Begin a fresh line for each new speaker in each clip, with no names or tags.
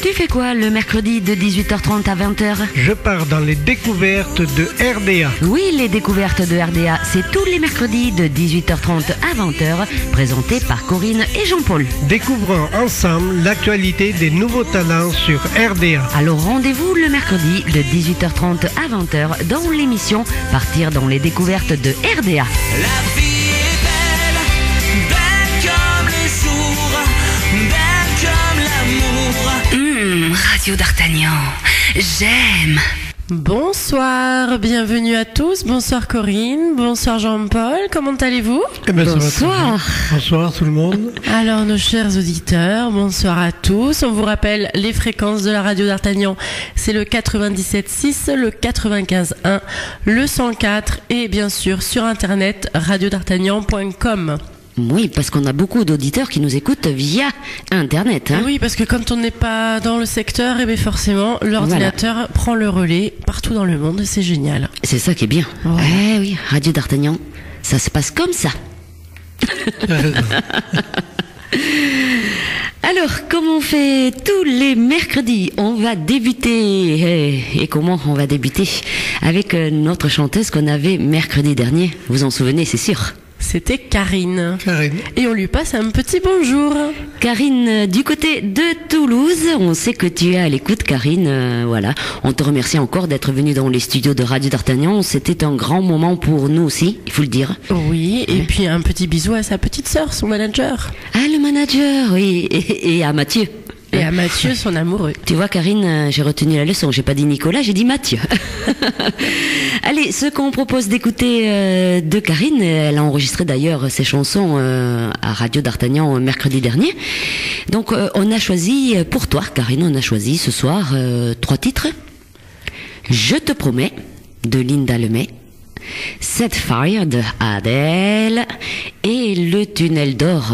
Tu fais quoi le mercredi de 18h30 à 20h?
Je pars dans les découvertes de RDA.
Oui, les découvertes de RDA, c'est tous les mercredis de 18h30 à 20h, présenté par Corinne et Jean-Paul.
Découvrons ensemble l'actualité des nouveaux talents sur RDA.
Alors rendez-vous le mercredi de 18h30 à 20h dans l'émission Partir dans les découvertes de RDA.
La vie est belle, belle comme le jour, belle comme l'amour.
Radio d'Artagnan, j'aime.
Bonsoir, bienvenue à tous. Bonsoir Corinne, bonsoir Jean-Paul, comment allez-vous?
Bonsoir.
Bonsoir tout le monde.
Alors nos chers auditeurs, bonsoir à tous. On vous rappelle les fréquences de la radio d'Artagnan. C'est le 97.6, le 95.1, le 104 et bien sûr sur internet radiodartagnan.com.
Oui, parce qu'on a beaucoup d'auditeurs qui nous écoutent via Internet. Hein.
Oui, parce que quand on n'est pas dans le secteur, eh bien forcément, l'ordinateur prend le relais partout dans le monde. C'est génial.
C'est ça qui est bien.
Ouais.
Eh oui, Radio d'Artagnan, ça se passe comme ça. Alors, comme on fait tous les mercredis, on va débuter. Et comment on va débuter? Avec notre chanteuse qu'on avait mercredi dernier. Vous en souvenez, c'est sûr.
C'était Karine.
Karine.
Et on lui passe un petit bonjour.
Karine, du côté de Toulouse, on sait que tu es à l'écoute, Karine. Voilà, on te remercie encore d'être venue dans les studios de Radio d'Artagnan. C'était un grand moment pour nous aussi, il faut le dire.
Oui, et puis un petit bisou à sa petite sœur, son manager.
Ah, le manager, oui, et à Mathieu.
Et à Mathieu, son amoureux.
Tu vois, Karine, j'ai retenu la leçon. J'ai pas dit Nicolas, j'ai dit Mathieu. Allez, ce qu'on propose d'écouter de Karine, elle a enregistré d'ailleurs ses chansons à Radio d'Artagnan mercredi dernier. Donc, on a choisi, pour toi, Karine, on a choisi ce soir 3 titres. Je te promets, de Linda Lemay. Set Fire, de Adele. Et Le tunnel d'or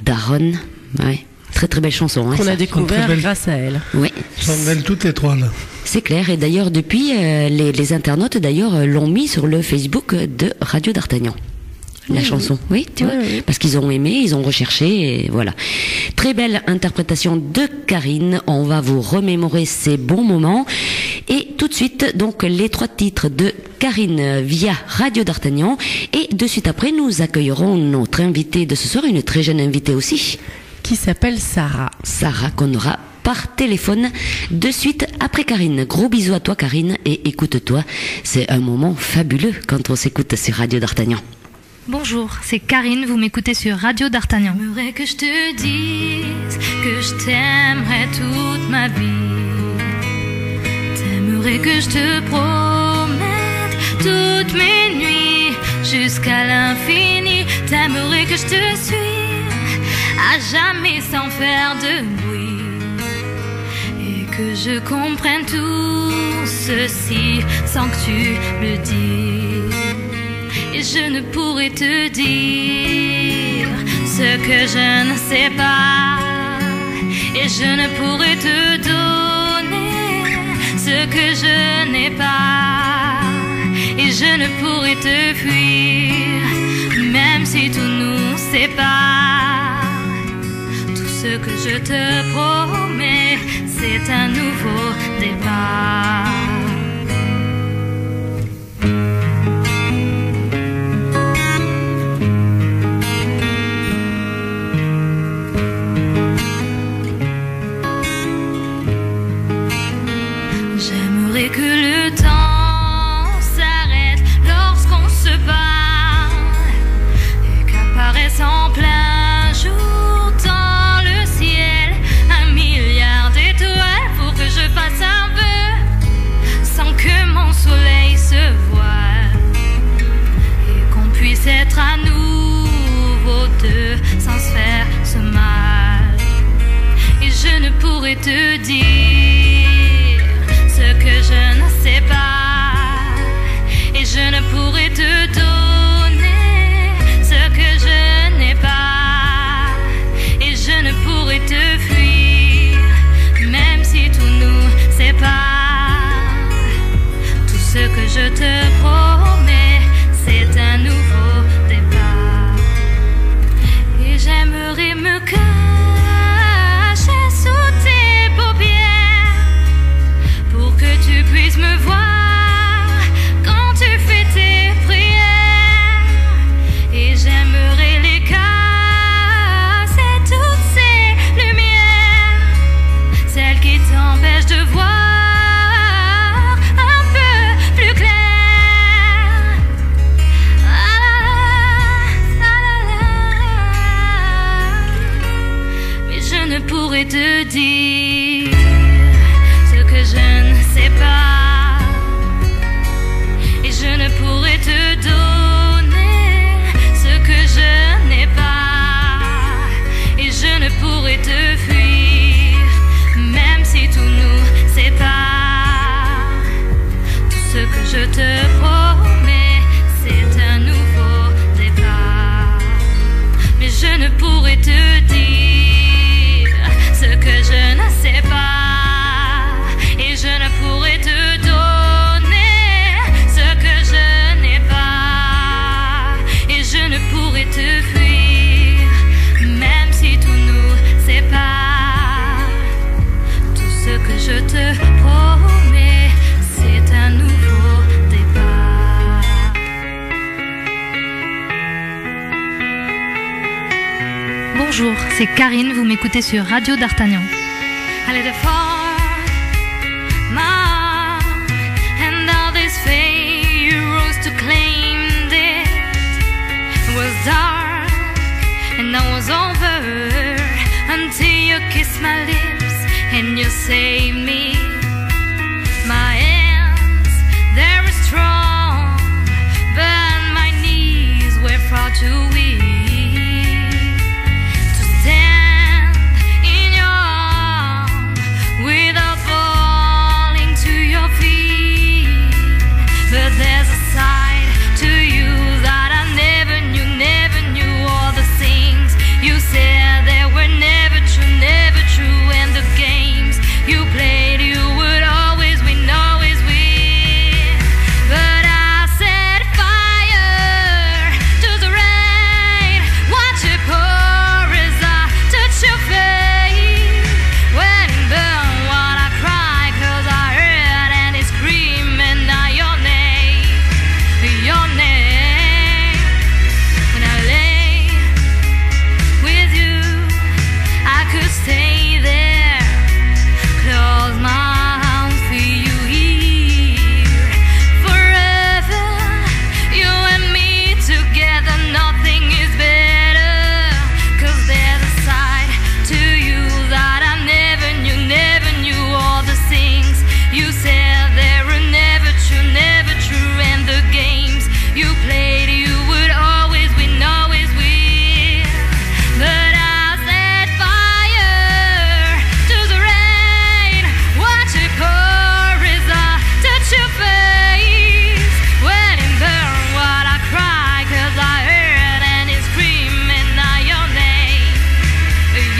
d'Aaron. Ouais. Très très belle chanson. Hein,
qu'on a découvert
belle...
grâce à elle.
Oui.
Sont belles toutes les trois là.
C'est clair. Et d'ailleurs, depuis, les internautes d'ailleurs l'ont mis sur le Facebook de Radio d'Artagnan. La chanson, oui, tu vois, parce qu'ils ont aimé, ils ont recherché, et voilà. Très belle interprétation de Karine. On va vous remémorer ces bons moments. Et tout de suite, donc, les 3 titres de Karine via Radio d'Artagnan. Et de suite après, nous accueillerons notre invitée de ce soir, une très jeune invitée aussi.
Qui s'appelle Sarah.
Sarah, qu'on aura par téléphone de suite après Karine. Gros bisous à toi, Karine, et écoute-toi. C'est un moment fabuleux quand on s'écoute sur Radio d'Artagnan.
Bonjour, c'est Karine, vous m'écoutez sur Radio d'Artagnan.
J'aimerais que je te dise que je t'aimerais toute ma vie. T'aimerais que je te promette toutes mes nuits jusqu'à l'infini. T'aimerais que je te suive à jamais sans faire de bruit, et que je comprenne tout ceci sans que tu le dises. Et je ne pourrais te dire ce que je ne sais pas, et je ne pourrais te donner ce que je n'ai pas, et je ne pourrais te fuir même si tout nous sépare. Ce que je te promets, c'est un nouveau départ. J'aimerais que le temps s'arrête lorsqu'on se parle, et qu'apparaisse en plein jour dans le ciel 1 milliard d'étoiles pour que je fasse un vœu sans que mon soleil se voile, et qu'on puisse être à nouveau deux sans se faire ce mal. Et je ne pourrais te dire ce que je ne sais pas, et je ne pourrais te donner ce que je n'ai pas, et je ne pourrais te fuir même si tout nous sépare. Tout ce que je te promets, c'est un nouveau départ. Et j'aimerais me cacher pourrais te dire ce que je ne sais pas, et je ne pourrais te donner ce que je n'ai pas, et je ne pourrais te fuir, même si tout nous sépare. Tout ce que je te promets, c'est un nouveau départ, mais je ne pourrais te dire ce que je ne sais pas, et je ne pourrais te donner ce que je n'ai pas, et je ne pourrais te fuir, même si tout nous sépare. Tout ce que je te promets, c'est un nouveau départ.
Bonjour, c'est Karine, vous m'écoutez sur Radio d'Artagnan.
I let it fall, ma, and all this fate you rose to claim it. It was dark and I was over until you kissed my lips and you saved me. My hands, they were strong, but my knees were far too weak to stand in your arms without falling to your feet. But there's a side to you that I never knew all the things you said that were never true, and the games you played, you would always win, always win. But I set fire to the rain, watch it pour as I touch your face. When it burned, while I cried, 'cause I heard and it's screaming out your name, your name. When I lay with you, I could stay there, close my arms, feel you here forever. You and me together, nothing is better. 'Cause there's a side to you that I never knew all the things you said that were never true, and the games you played, you would always win, always win. But I set fire to the rain, watch it pour as I touch your face. When it burned, while I cried, 'cause I heard and it's screaming out your name,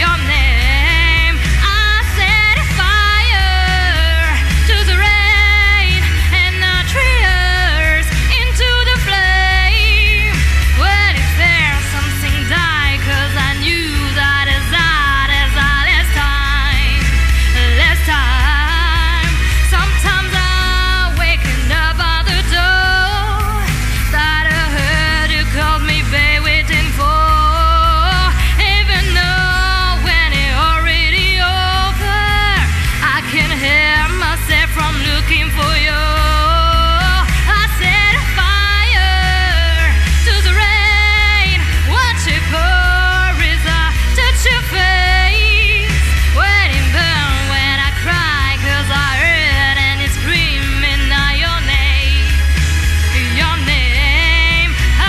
your name. I set fire to the rain and I tears into the flame. When it felt something die, 'cause I knew that as I last time. Sometimes I waking up at the door that I heard you called me, babe, waiting for. Even though when it already over, I can hear myself from looking for you. I set fire to the rain, watch it pour as I touch your face. When it burn, when I cry, 'cause I heard and it's screaming out your name, your name. I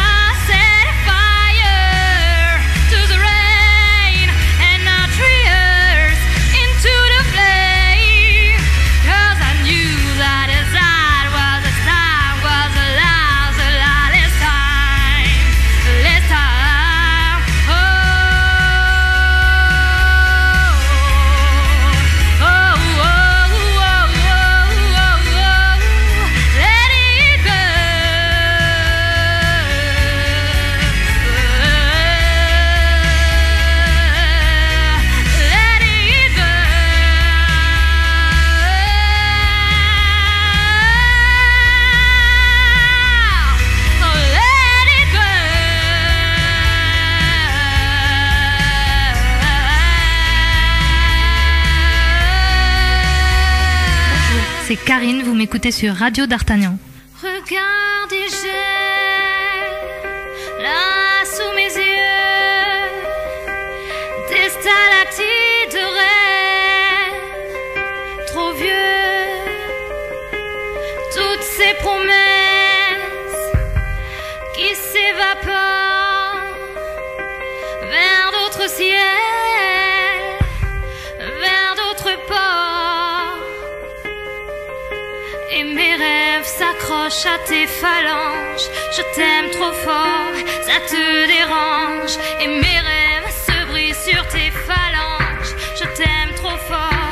set fire to the rain and I tears into the flame. 'Cause I knew that as I was the last time. Oh, oh, oh, oh, oh, oh, let it burn. Let it burn. Oh, let it burn.
C'est Karine, vous m'écoutez sur Radio d'Artagnan.
Regardez, j'ai là sous mes yeux des stalactites de rêve. s'accroche à tes phalanges. Je t'aime trop fort, ça te dérange. Et mes rêves se brisent sur tes phalanges. Je t'aime trop fort.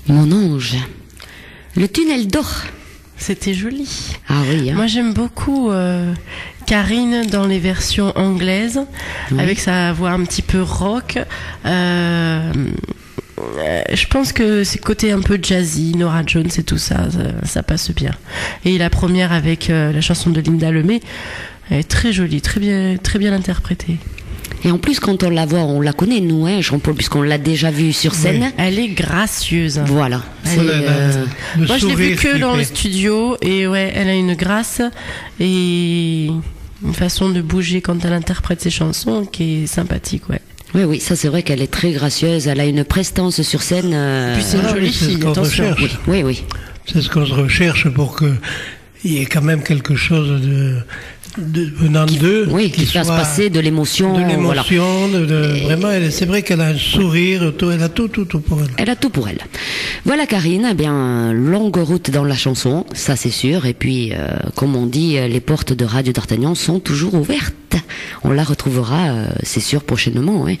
Mon ange. Le tunnel d'or.
C'était joli.
Ah oui. Hein.
Moi j'aime beaucoup Karine dans les versions anglaises, avec sa voix un petit peu rock. Je pense que c'est côté un peu jazzy, Norah Jones et tout ça, ça passe bien. Et la première avec la chanson de Linda Lemay, elle est très jolie, très bien interprétée.
Et en plus, quand on la voit, on la connaît, nous, hein, Jean-Paul, puisqu'on l'a déjà vue sur scène.
Oui. Elle est gracieuse.
Voilà.
Moi, je l'ai vue que dans le studio, et ouais, elle a une grâce et une façon de bouger quand elle interprète ses chansons qui est sympathique, ouais.
Oui, oui, ça c'est vrai qu'elle est très gracieuse, elle a une prestance sur scène.
Puis c'est une jolie fille, attention.
Oui, oui.
C'est ce qu'on se recherche pour que il y ait quand même quelque chose venant d'eux.
Oui, qui fasse passer de l'émotion.
Voilà. Vraiment, c'est vrai qu'elle a un sourire, elle a tout pour elle.
Elle a tout pour elle. Voilà Karine, eh bien, longue route dans la chanson, ça c'est sûr. Et puis, comme on dit, les portes de Radio d'Artagnan sont toujours ouvertes. On la retrouvera, c'est sûr, prochainement, hein,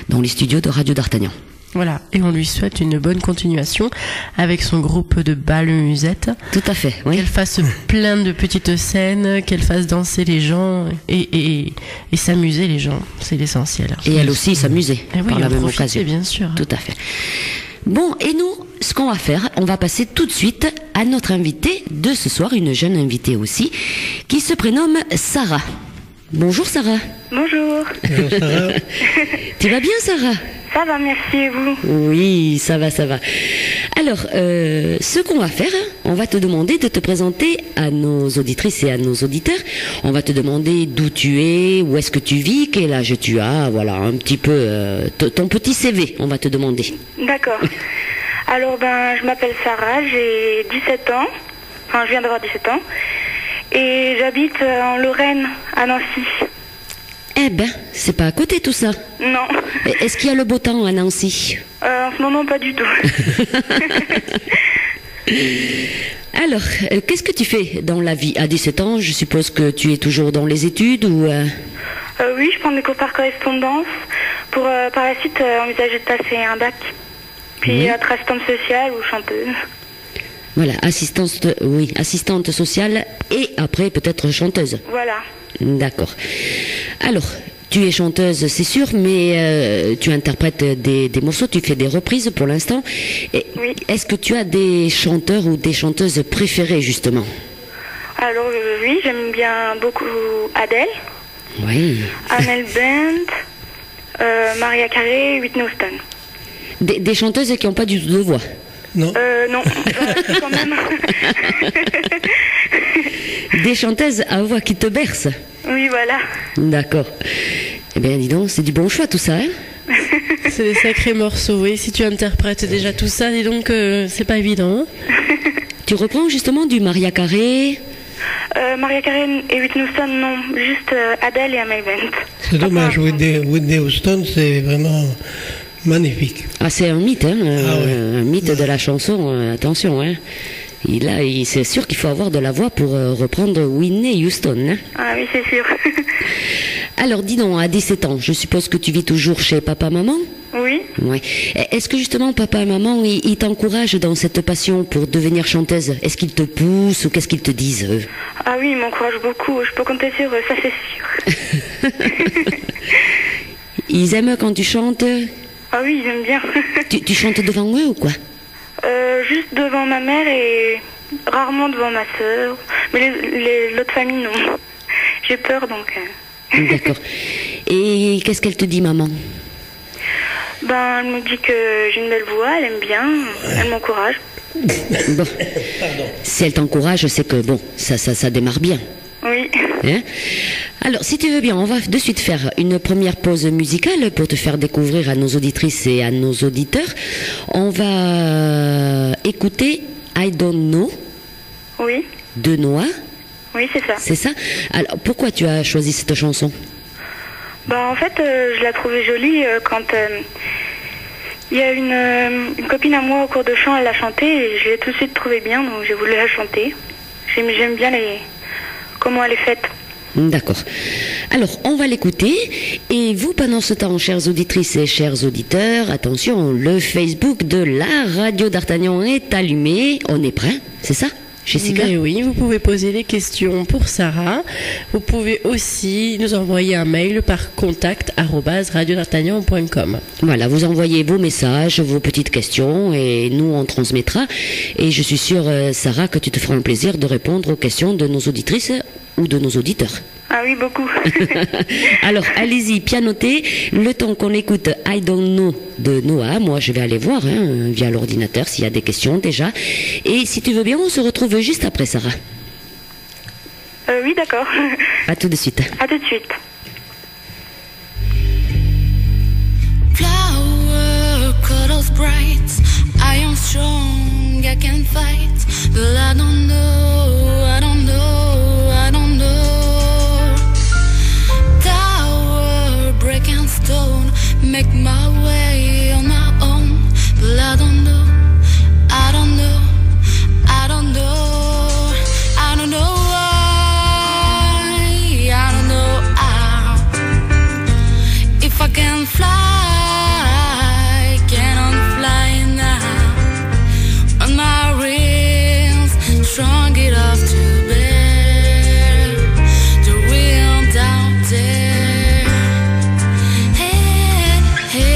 dans les studios de Radio d'Artagnan.
Voilà, et on lui souhaite une bonne continuation avec son groupe de bal musette.
Tout à fait, oui.
Qu'elle fasse plein de petites scènes, qu'elle fasse danser les gens et s'amuser les gens, c'est l'essentiel.
Et elle aussi s'amuser par la même occasion.
Bien sûr.
Tout à fait. Bon, et nous, ce qu'on va faire, on va passer tout de suite à notre invitée de ce soir, une jeune invitée aussi, qui se prénomme Sarah. Bonjour Sarah.
Bonjour.
Bonjour Sarah.
Tu vas bien Sarah ?
Ça va, merci, et vous ?
Oui, ça va. Alors, ce qu'on va faire, on va te demander de te présenter à nos auditrices et à nos auditeurs. On va te demander d'où tu es, où est-ce que tu vis, quel âge tu as, voilà, un petit peu ton petit CV, on va te demander.
D'accord. Alors, je m'appelle Sarah, j'ai 17 ans. Enfin, je viens d'avoir 17 ans. Et j'habite en Lorraine, à Nancy.
Eh ben, c'est pas à côté tout ça.
Non.
Est-ce qu'il y a le beau temps à Nancy?
En ce moment, pas du tout.
Alors, qu'est-ce que tu fais dans la vie à 17 ans? Je suppose que tu es toujours dans les études ou...
Oui, je prends des cours par correspondance pour par la suite envisager de passer un bac. Puis être assistante sociale ou chanteuse.
Voilà, assistante sociale et après peut-être chanteuse.
Voilà.
D'accord. Alors, tu es chanteuse, c'est sûr, mais tu interprètes des morceaux, tu fais des reprises pour l'instant.
Oui.
Est-ce que tu as des chanteurs ou des chanteuses préférées, justement?
Alors, oui, j'aime bien beaucoup Adele.
Oui.
Amel Bent, Mariah Carey, Whitney Houston.
Des chanteuses qui n'ont pas du tout de voix?
Non.
Non, quand même.
Des chanteuses à voix qui te bercent?
Oui, voilà.
D'accord. Eh bien, dis donc, c'est du bon choix tout ça, hein?
C'est des sacrés morceaux, oui. Si tu interprètes déjà tout ça, dis donc, c'est pas évident. Hein.
Tu reprends justement du Mariah Carey?
Mariah Carey et Whitney Houston, non. Juste Adele et Amel Bent.
C'est dommage, Whitney Houston, c'est vraiment magnifique.
Ah, c'est un mythe, hein,
ouais.
un mythe de la chanson, attention, hein. C'est sûr qu'il faut avoir de la voix pour reprendre Whitney Houston. Hein.
Ah oui, c'est sûr.
Alors, dis donc, à 17 ans, je suppose que tu vis toujours chez papa-maman?
Oui.
Ouais. Est-ce que justement papa et maman, ils t'encouragent dans cette passion pour devenir chanteuse? Est-ce qu'ils te poussent ou qu'est-ce qu'ils te disent, eux?
Ah oui, ils m'encouragent beaucoup. Je peux compter sur eux, ça c'est sûr.
Ils aiment quand tu chantes?
Ah oui, ils aiment bien.
Tu chantes devant eux ou quoi?
Juste devant ma mère et rarement devant ma sœur. Mais l'autre famille, non. J'ai peur, donc...
D'accord. Et qu'est-ce qu'elle te dit, maman?
Elle me dit que j'ai une belle voix, elle aime bien, elle m'encourage.
Bon. Si elle t'encourage, c'est que, bon, ça démarre bien.
Oui.
Hein? Alors, si tu veux bien, on va de suite faire une première pause musicale pour te faire découvrir à nos auditrices et à nos auditeurs. On va écouter I Don't Know
Oui.
de Noah.
Oui, c'est ça.
C'est ça? Alors, pourquoi tu as choisi cette chanson?
En fait, je la trouvais jolie quand il y a une copine à moi au cours de chant, elle l'a chantée et je l'ai tout de suite trouvée bien, donc j'ai voulu la chanter. J'aime bien comment elle est faite.
D'accord. Alors, on va l'écouter. Et vous, pendant ce temps, chères auditrices et chers auditeurs, attention, le Facebook de la radio d'Artagnan est allumé. On est prêt, c'est ça, Jessica?
Mais oui, vous pouvez poser des questions pour Sarah. Vous pouvez aussi nous envoyer un mail par contact@radiodartagnan.com.
Voilà, vous envoyez vos messages, vos petites questions et nous on transmettra. Et je suis sûre, Sarah, que tu te feras un plaisir de répondre aux questions de nos auditrices ou de nos auditeurs.
Ah oui, beaucoup.
Alors, allez-y, pianotez. Le temps qu'on écoute I Don't Know de Noah, moi je vais aller voir via l'ordinateur s'il y a des questions déjà. Et si tu veux bien, on se retrouve juste après, Sarah.
Oui, d'accord.
À tout de suite.
À tout de suite.
Flower colors bright, I am strong, I can fight, but I don't know, I don't know, I don't know. Tower, brick and stone, make my way on my own, but I don't know, I don't know, I don't know, I don't know why, I don't know how, if I can fly. Strong enough to bear the wind out there. Hey, hey.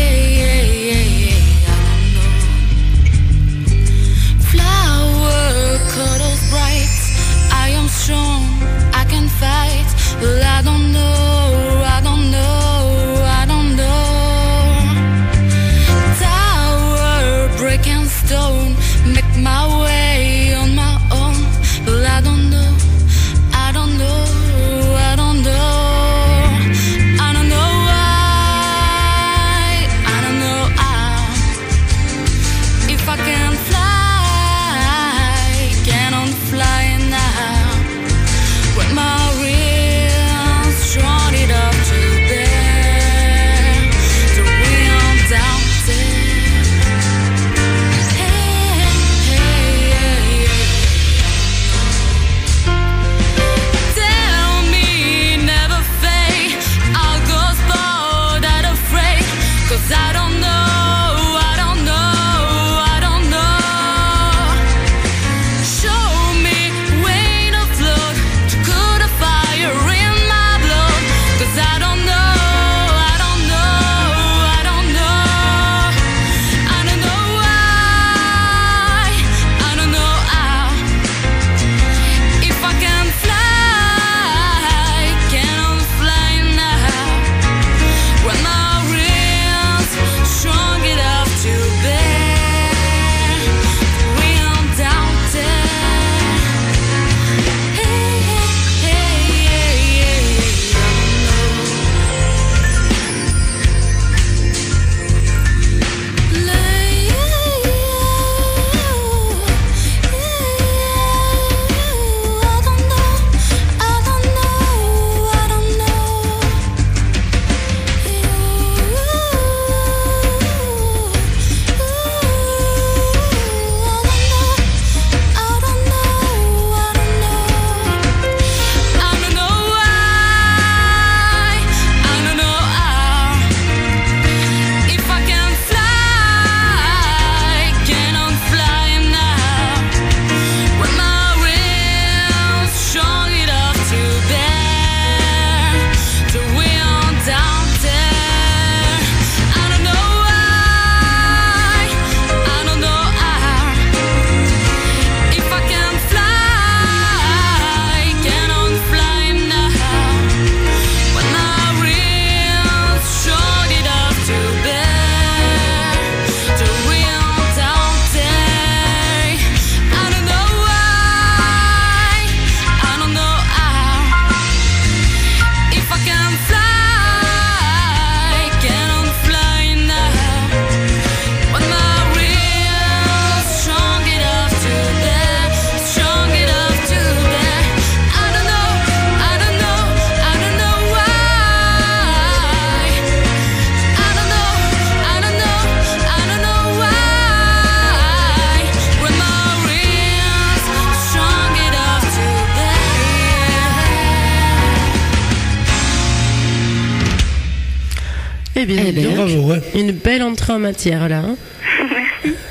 Eh bien,
Eh ben,
Bravo, hein.
une belle entrée en matière là. Hein.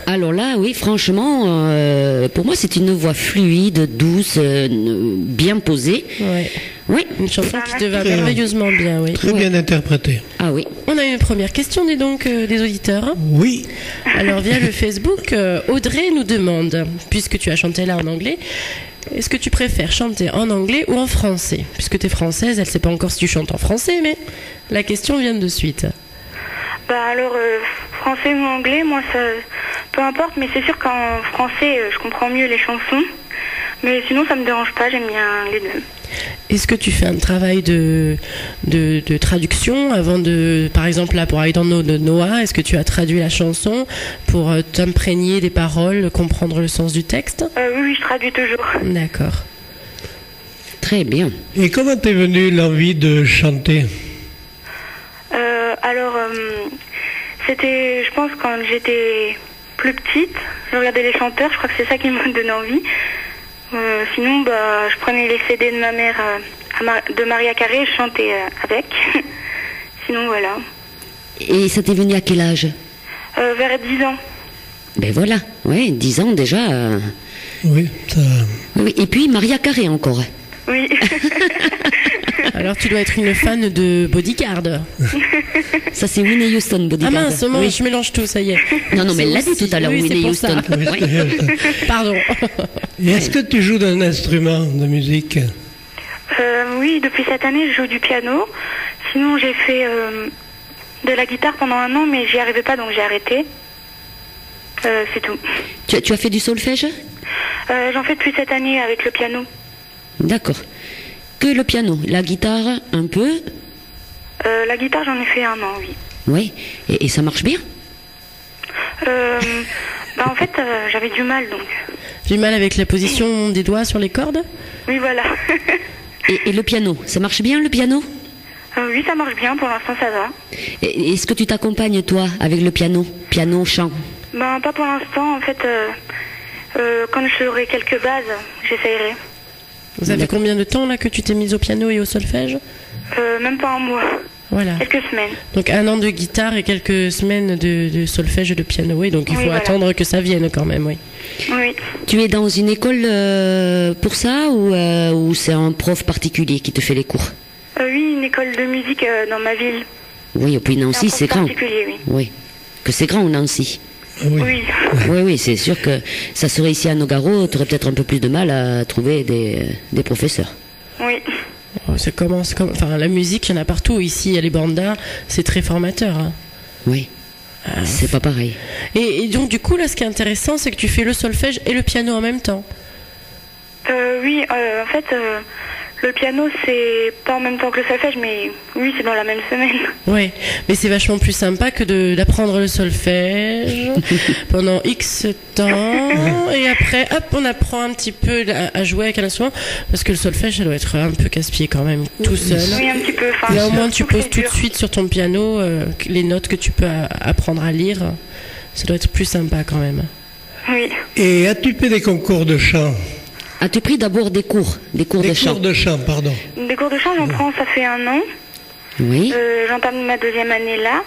Alors là, oui, franchement, pour moi, c'est une voix fluide, douce, bien posée.
Ouais.
Oui.
Une chanson qui te va
Très bien.
merveilleusement bien, oui.
Très bien interprété.
Ah oui.
On a une première question, dis donc, des auditeurs.
Oui.
Alors, via le Facebook, Audrey nous demande, puisque tu as chanté là en anglais, est-ce que tu préfères chanter en anglais ou en français? Puisque tu es française, elle ne sait pas encore si tu chantes en français, mais la question vient de suite.
Bah alors, français ou anglais, moi, ça, peu importe, mais c'est sûr qu'en français, je comprends mieux les chansons. Mais sinon, ça me dérange pas, j'aime bien les deux.
Est-ce que tu fais un travail de traduction avant de, par exemple là pour I Don't Know de Noah, est-ce que tu as traduit la chanson pour t'imprégner des paroles, comprendre le sens du texte?
Oui, je traduis toujours.
D'accord.
Très bien.
Et comment t'es venue l'envie de chanter?
Alors, c'était, je pense, quand j'étais plus petite, je regardais les chanteurs, je crois que c'est ça qui m'a donné envie. Sinon, bah, je prenais les CD de ma mère de Maria Carré, je chantais avec. Sinon, voilà.
Et ça t'est venu à quel âge?
Vers 10 ans.
Ben voilà, ouais, 10 ans déjà.
Oui, ça...
Oui, et puis Maria Carré encore.
Oui.
Alors tu dois être une fan de Bodyguard.
Ça c'est Whitney Houston,
Ah
Bodyguard.
mince, moi,
Oui.
je mélange tout, ça y est.
Non, non, mais elle l'a dit
aussi-
tout à l'heure,
oui, c'est
Whitney
pour ça.
Houston. Oui.
Pardon.
Et est-ce que tu joues d'un instrument de musique?
Oui, depuis cette année, je joue du piano. Sinon, j'ai fait de la guitare pendant un an, mais j'y arrivais pas, donc j'ai arrêté. C'est tout.
Tu as fait du solfège?
J'en fais depuis cette année avec le piano.
D'accord. Que le piano, la guitare un peu?
La guitare, j'en ai fait un an, oui.
Oui. Et ça marche bien?
Bah, en fait, j'avais du mal, donc.
J'ai du mal avec la position des doigts sur les cordes.
Oui, voilà.
Et le piano, ça marche bien le piano?
Oui, ça marche bien, pour l'instant, ça va.
Est-ce que tu t'accompagnes toi avec le piano? Piano, chant?
Ben, pas pour l'instant, en fait. Quand j'aurai quelques bases, j'essayerai.
Vous avez combien de temps là que tu t'es mise au piano et au solfège?
Même pas un mois.
Voilà.
Quelques semaines.
Donc un an de guitare et quelques semaines de solfège et de piano. Oui, donc il
Oui,
faut
voilà.
attendre que ça vienne quand même, oui.
Oui.
Tu es dans une école pour ça ou c'est un prof particulier qui te fait les cours?
Oui, une école de musique dans ma ville.
Oui, et puis Nancy,
Un
c'est
prof
grand.
particulier, oui.
Oui. Que c'est grand, Nancy.
Oui.
Oui.
Oui, oui, c'est sûr que ça serait ici à Nogaro, tu aurais peut-être un peu plus de mal à trouver des professeurs.
Oui.
Oh, ça commence comme... Enfin, la musique, il y en a partout. Ici, il y a les bandas, c'est très formateur. Hein.
Oui. C'est pas pareil.
Et donc, du coup, là, ce qui est intéressant, c'est que tu fais le solfège et le piano en même temps.
Oui, en fait, le piano, c'est pas en même temps que le solfège, mais oui, c'est dans la même semaine.
Oui, mais c'est vachement plus sympa que d'apprendre le solfège pendant X temps et après, hop, on apprend un petit peu à jouer avec un instrument parce que le solfège, ça doit être un peu casse-pied quand même, tout seul.
Oui, un petit peu. Enfin,
Là, au moins,
c'est
tu
très
poses tout de
dur.
suite sur ton piano les notes que tu peux apprendre à lire. Ça doit être plus sympa quand même.
Oui.
Et as-tu fait des concours de chant?
As-tu pris d'abord des cours
Des
de chant?
cours de chant, pardon.
Des cours de chant, j'en prends, ça fait un an.
Oui.
J'entame ma deuxième année là.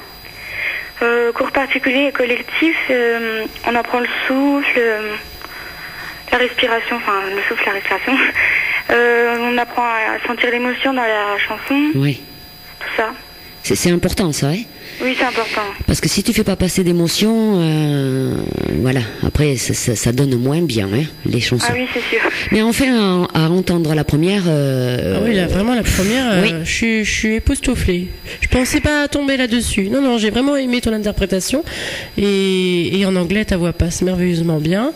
Cours particuliers et collectifs, on apprend le souffle, la respiration, enfin le souffle, la respiration. On apprend à sentir l'émotion dans la chanson,
Oui.
tout ça.
C'est important ça, hein?
Oui, c'est important.
Parce que si tu fais pas passer d'émotions, voilà, après ça donne moins bien, hein, les chansons.
Ah oui, c'est sûr.
Mais enfin, à entendre la première.
Ah oui, là, vraiment la première,
oui.
je suis époustouflée. Je pensais pas tomber là-dessus. Non, non, j'ai vraiment aimé ton interprétation. Et en anglais, ta voix passe merveilleusement bien.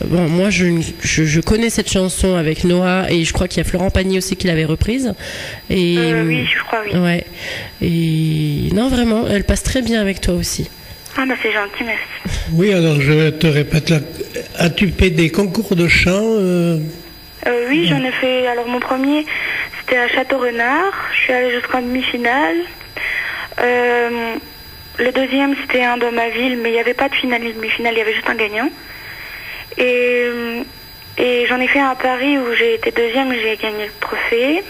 Bon, moi, je connais cette chanson avec Noah et je crois qu'il y a Florent Pagny aussi qui l'avait reprise. Et
Oui, je crois, oui.
ouais. Et non, vraiment, elle passe très bien avec toi aussi.
Ah bah c'est gentil, merci.
Oui, alors je te répète, là, as-tu fait des concours de chant
Oui, j'en ai fait. Alors mon premier, c'était à Château-Renard. Je suis allée jusqu'en demi-finale. Le deuxième, c'était un dans ma ville, mais il n'y avait pas de finale ni de demi-finale, il y avait juste un gagnant. Et j'en ai fait un à Paris où j'ai été deuxième, j'ai gagné le trophée.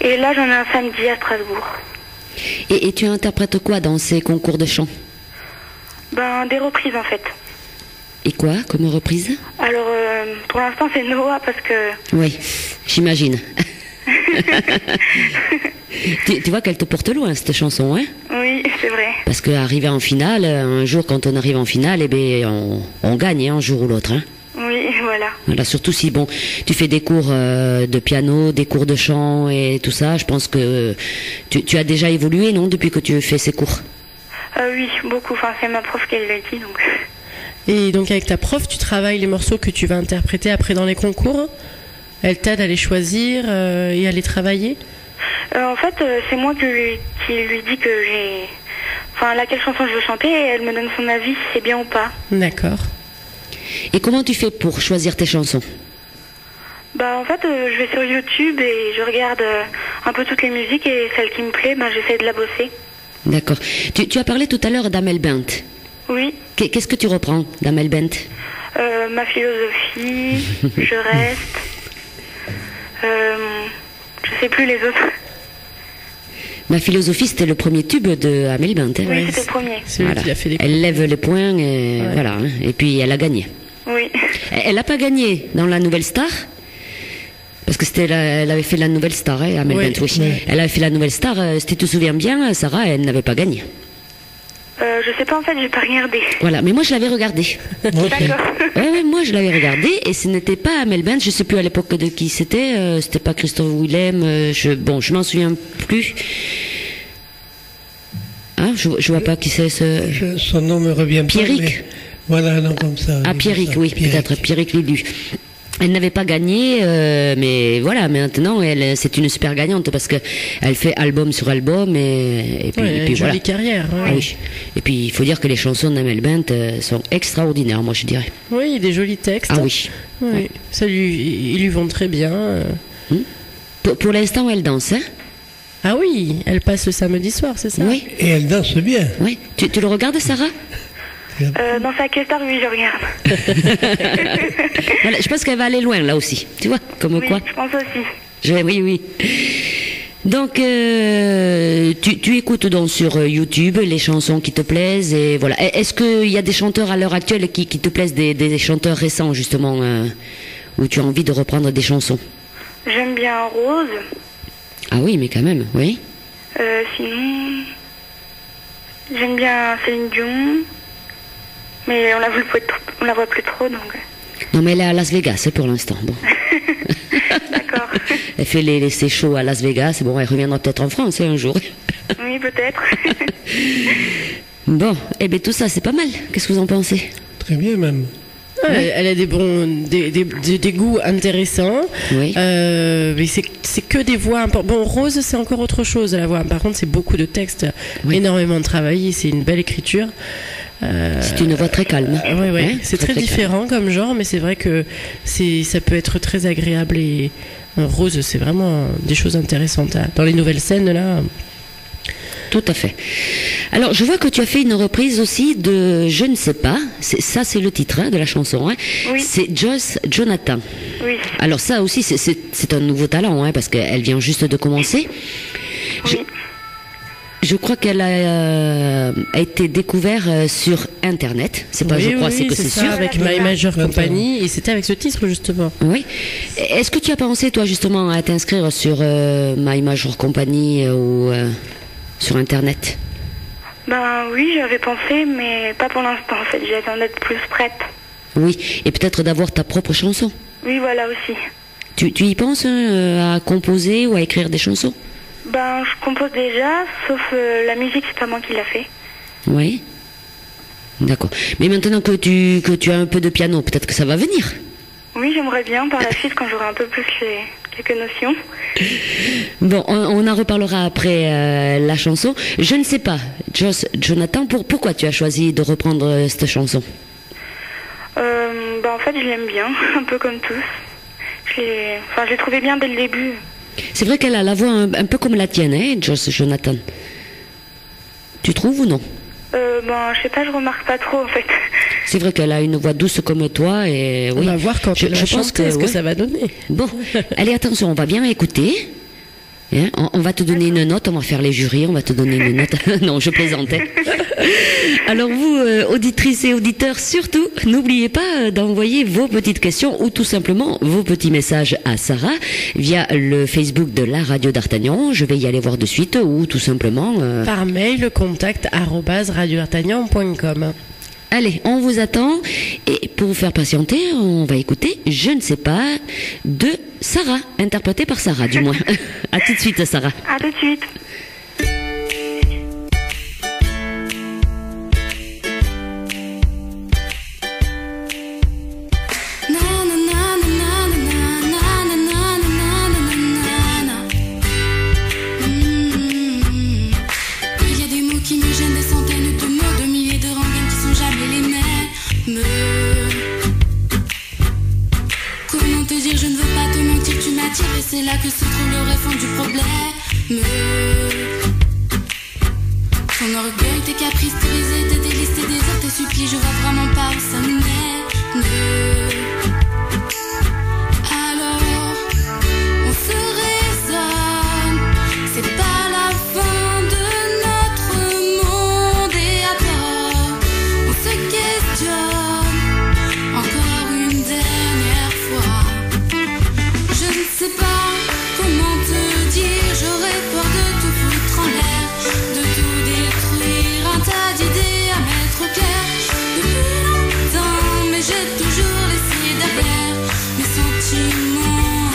Et là, j'en ai un samedi à Strasbourg.
Et tu interprètes quoi dans ces concours de chant?
Ben, des reprises en fait.
Et quoi comme reprise?
Alors, pour l'instant, c'est Noah parce que...
Oui, j'imagine. tu vois qu'elle te porte loin, cette chanson, hein?
Oui, c'est vrai.
Parce qu'arriver en finale, un jour, quand on arrive en finale, eh ben, on gagne, hein, un jour ou l'autre, hein?
Oui, voilà.
Voilà, surtout si, bon, tu fais des cours de piano, des cours de chant et tout ça, je pense que tu as déjà évolué, non, depuis que tu fais ces cours?
Oui, beaucoup. Enfin, c'est ma prof qui l'a dit, donc...
Et donc avec ta prof, tu travailles les morceaux que tu vas interpréter après dans les concours? Elle t'aide à les choisir et à les travailler?
En fait, c'est moi qui lui dis que j'ai... Enfin, laquelle chanson je veux chanter, et elle me donne son avis si c'est bien ou pas.
D'accord.
Et comment tu fais pour choisir tes chansons?
Bah, en fait, je vais sur YouTube et je regarde un peu toutes les musiques, et celle qui me plaît, ben, j'essaie de la bosser.
D'accord. Tu as parlé tout à l'heure d'Amel Bent.
Oui.
Qu'est-ce que tu reprends d'Amel Bent?
Ma philosophie, je reste... je sais plus les autres.
Ma philosophie, c'était le premier tube de Amel Bent. Hein?
Oui, c'était le premier.
C'est lui
Voilà.
qui a fait les
Elle lève les poings et voilà. Hein. Et puis elle a gagné.
Oui.
Elle n'a pas gagné dans la Nouvelle Star. Parce que elle avait fait la Nouvelle Star, hein, Amel
Oui.
Bent, oui.
Oui.
Elle avait fait la Nouvelle Star. Si tu te souviens bien, Sarah, elle n'avait pas gagné.
Je sais pas, en fait, j'ai pas regardé.
Voilà, mais moi je l'avais regardé.
Ok.
D'accord.
Ouais, moi je l'avais regardé et ce n'était pas Amel Bent, je sais plus à l'époque de qui c'était, c'était pas Christophe Willem, je m'en souviens plus. Hein, je vois pas qui c'est ce...
Son nom me revient pas.
Pierrick.
Mais voilà, non, comme ça.
Ah, Pierrick, oui, peut-être, Pierrick Lulu. Elle n'avait pas gagné, mais voilà, maintenant c'est une super gagnante parce que elle fait album sur album et puis,
Ouais,
et
une
puis
jolie
voilà.
carrière.
Ah
Ouais.
oui. Et puis il faut dire que les chansons d'Amel Bent sont extraordinaires, moi je dirais.
Oui, des jolis textes.
Ah oui.
Oui. Ça ils lui vont très bien.
Pour l'instant, elle danse, hein?
Ah oui, elle passe le samedi soir, c'est ça?
Oui,
Et elle danse bien.
oui. Tu le regardes, Sarah?
Dans sa Kestar, oui, je regarde.
Voilà, je pense qu'elle va aller loin là aussi. Tu vois, comme
Oui,
quoi.
je pense aussi.
Oui. Donc, tu écoutes donc sur YouTube les chansons qui te plaisent et voilà. Est-ce qu'il y a des chanteurs à l'heure actuelle qui te plaisent, des chanteurs récents justement, où tu as envie de reprendre des chansons?
J'aime bien Rose.
Ah oui, mais quand même, oui.
Sinon, j'aime bien Céline Dion. Mais on la voit plus trop, donc...
Non, mais elle est à Las Vegas hein, pour l'instant. Bon.
D'accord.
Elle fait ses shows à Las Vegas. Bon, elle reviendra peut-être en France hein, un jour.
Oui, peut-être.
Bon, eh bien tout ça, c'est pas mal. Qu'est-ce que vous en pensez?
Très bien, même.
Ouais, elle a des goûts intéressants.
Oui.
Mais c'est que des voix importantes. Bon, Rose, c'est encore autre chose la voix. Par contre, c'est beaucoup de textes,
Oui.
énormément de travail. C'est une belle écriture.
C'est une voix très calme.
Ouais.
Hein,
C'est très différent comme genre, mais c'est vrai que ça peut être très agréable. Et Rose, c'est vraiment des choses intéressantes. Hein. Dans les nouvelles scènes, là.
Tout à fait. Alors, je vois que tu as fait une reprise aussi de Je ne sais pas. Ça, c'est le titre hein, de la chanson. Hein.
Oui.
C'est Joss Jonathan.
Oui.
Alors ça aussi, c'est un nouveau talent, hein, parce qu'elle vient juste de commencer.
Oui.
Je crois qu'elle a été découverte sur Internet. C'est pas,
Oui,
je crois,
oui,
c'est que c'est
ça,
sûr.
avec
Voilà,
My Major
Maintenant.
Company, et c'était avec ce titre justement.
Oui. Est-ce que tu as pensé, toi, justement, à t'inscrire sur My Major Company ou sur Internet?
Ben oui, j'avais pensé, mais pas pour l'instant, en fait. J'attends d'être plus prête.
Oui. Et peut-être d'avoir ta propre chanson.
Oui, voilà aussi.
Tu y penses hein, à composer ou à écrire des chansons?
Ben, je compose déjà, sauf la musique, c'est pas moi qui l'a fait.
Oui. D'accord. Mais maintenant que tu as un peu de piano, peut-être que ça va venir.
Oui, j'aimerais bien par la suite, quand j'aurai un peu plus quelques notions.
Bon, on en reparlera après la chanson. Je ne sais pas, Joss Jonathan, pourquoi tu as choisi de reprendre cette chanson?
Ben, en fait, je l'aime bien, un peu comme tous. Je l'ai trouvé bien dès le début.
C'est vrai qu'elle a la voix un peu comme la tienne, hein, Joss Jonathan. Tu trouves ou non?
Ben, je sais pas, je remarque pas trop, en fait.
C'est vrai qu'elle a une voix douce comme toi et
On
oui.
va voir quand elle va
pense
chanter ce que
ouais.
ça va donner.
Bon, allez, attention, on va bien écouter. Hein, on va te donner une note, on va faire les jurys, on va te donner une note. Non, je plaisantais. Alors vous, auditrices et auditeurs, surtout, n'oubliez pas d'envoyer vos petites questions ou tout simplement vos petits messages à Sarah via le Facebook de la radio d'Artagnan. Je vais y aller voir de suite ou tout simplement...
Par mail, contact@radiodartagnan.com.
Allez, on vous attend. Et pour vous faire patienter, on va écouter Je ne sais pas de Sarah, interprétée par Sarah du moins. À tout de suite, Sarah.
À tout de suite.
Il y a des mots qui me gênent, des centaines de mots, de milliers de rengaines qui sont jamais les mêmes. Comment te dire, je ne veux pas te mentir, tu m'attires et c'est là que se trouve le vrai fond du problème. Ton orgueil, tes caprices, tes baisers, tes délices, tes désirs, tes supplies, je vois vraiment pas où ça mène. Alors, on se raisonne, c'est pas la fin de notre monde et à tort, on se questionne encore une dernière fois. Je ne sais pas comment te dire, j'aurais peur de te foutre en l'air, de tout détruire, un tas d'idées à mettre au clair. Depuis longtemps, mais j'ai toujours laissé derrière mes sentiments.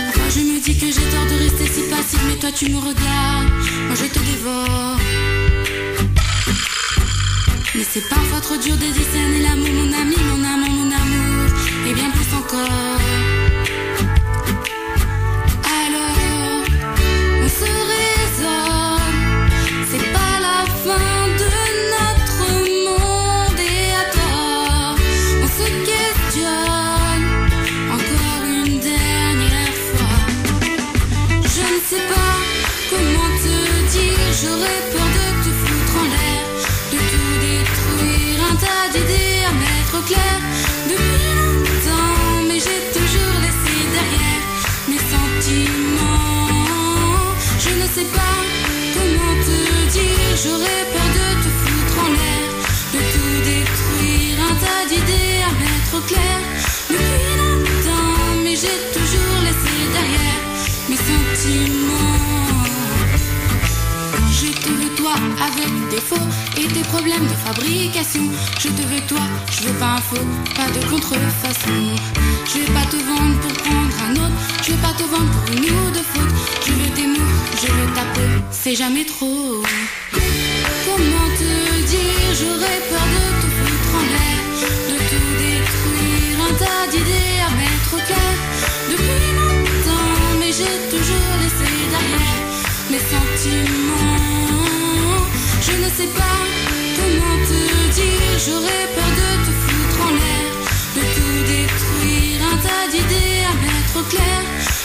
Enfin, je me dis que j'ai tort de rester si passive, mais toi tu me regardes, moi je te dévore. Mais c'est parfois trop dur de discerner l'amour, mon ami, mon amant, mon amour, et bien plus encore. Alors, on se raisonne, c'est pas la fin de notre monde et à tort, on se questionne encore une dernière fois. Je ne sais pas comment te dire, j'aurais peur de te foutre en l'air, de tout détruire, un tas d'idées à mettre au clair. Depuis longtemps, mais j'ai toujours laissé derrière mes sentiments. Je ne sais pas comment te dire, j'aurais peur de te foutre en l'air, de tout détruire, un tas d'idées à mettre au clair. Depuis longtemps, mais j'ai toujours laissé derrière mes sentiments. Je te veux toi avec défaut et tes problèmes de fabrication. Je te veux toi, je veux pas un faux, pas de contrefaçon. Je vais pas te vendre pour prendre un autre, je vais pas te vendre pour une ou deux fautes. Je veux tes mots, je veux ta peau, c'est jamais trop. Comment te dire, j'aurais peur de te foutre en l'air, de tout détruire, un tas d'idées à mettre au clair. Depuis longtemps, mais j'ai toujours laissé derrière mes sentiments. Je ne sais pas comment te dire, j'aurais peur de te foutre en l'air, de tout détruire, un tas d'idées à mettre au clair.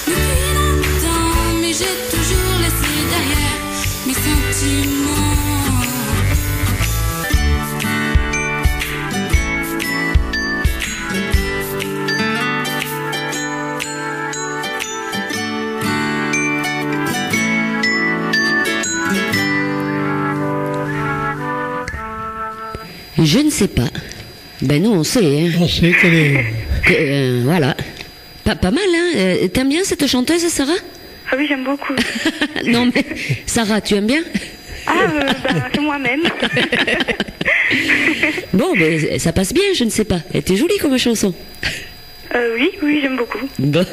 Depuis longtemps, mais j'ai toujours laissé derrière mes sentiments.
Je ne sais pas. Ben nous on sait. Hein.
On sait qu'elle est...
Voilà. Pas mal, hein. T'aimes bien cette chanteuse, Sarah?
Ah oui, j'aime beaucoup.
Non mais, Sarah, tu aimes bien?
C'est moi-même.
Bon, ben ça passe bien, je ne sais pas. Elle était jolie comme chanson.
Oui, j'aime beaucoup.
Bon.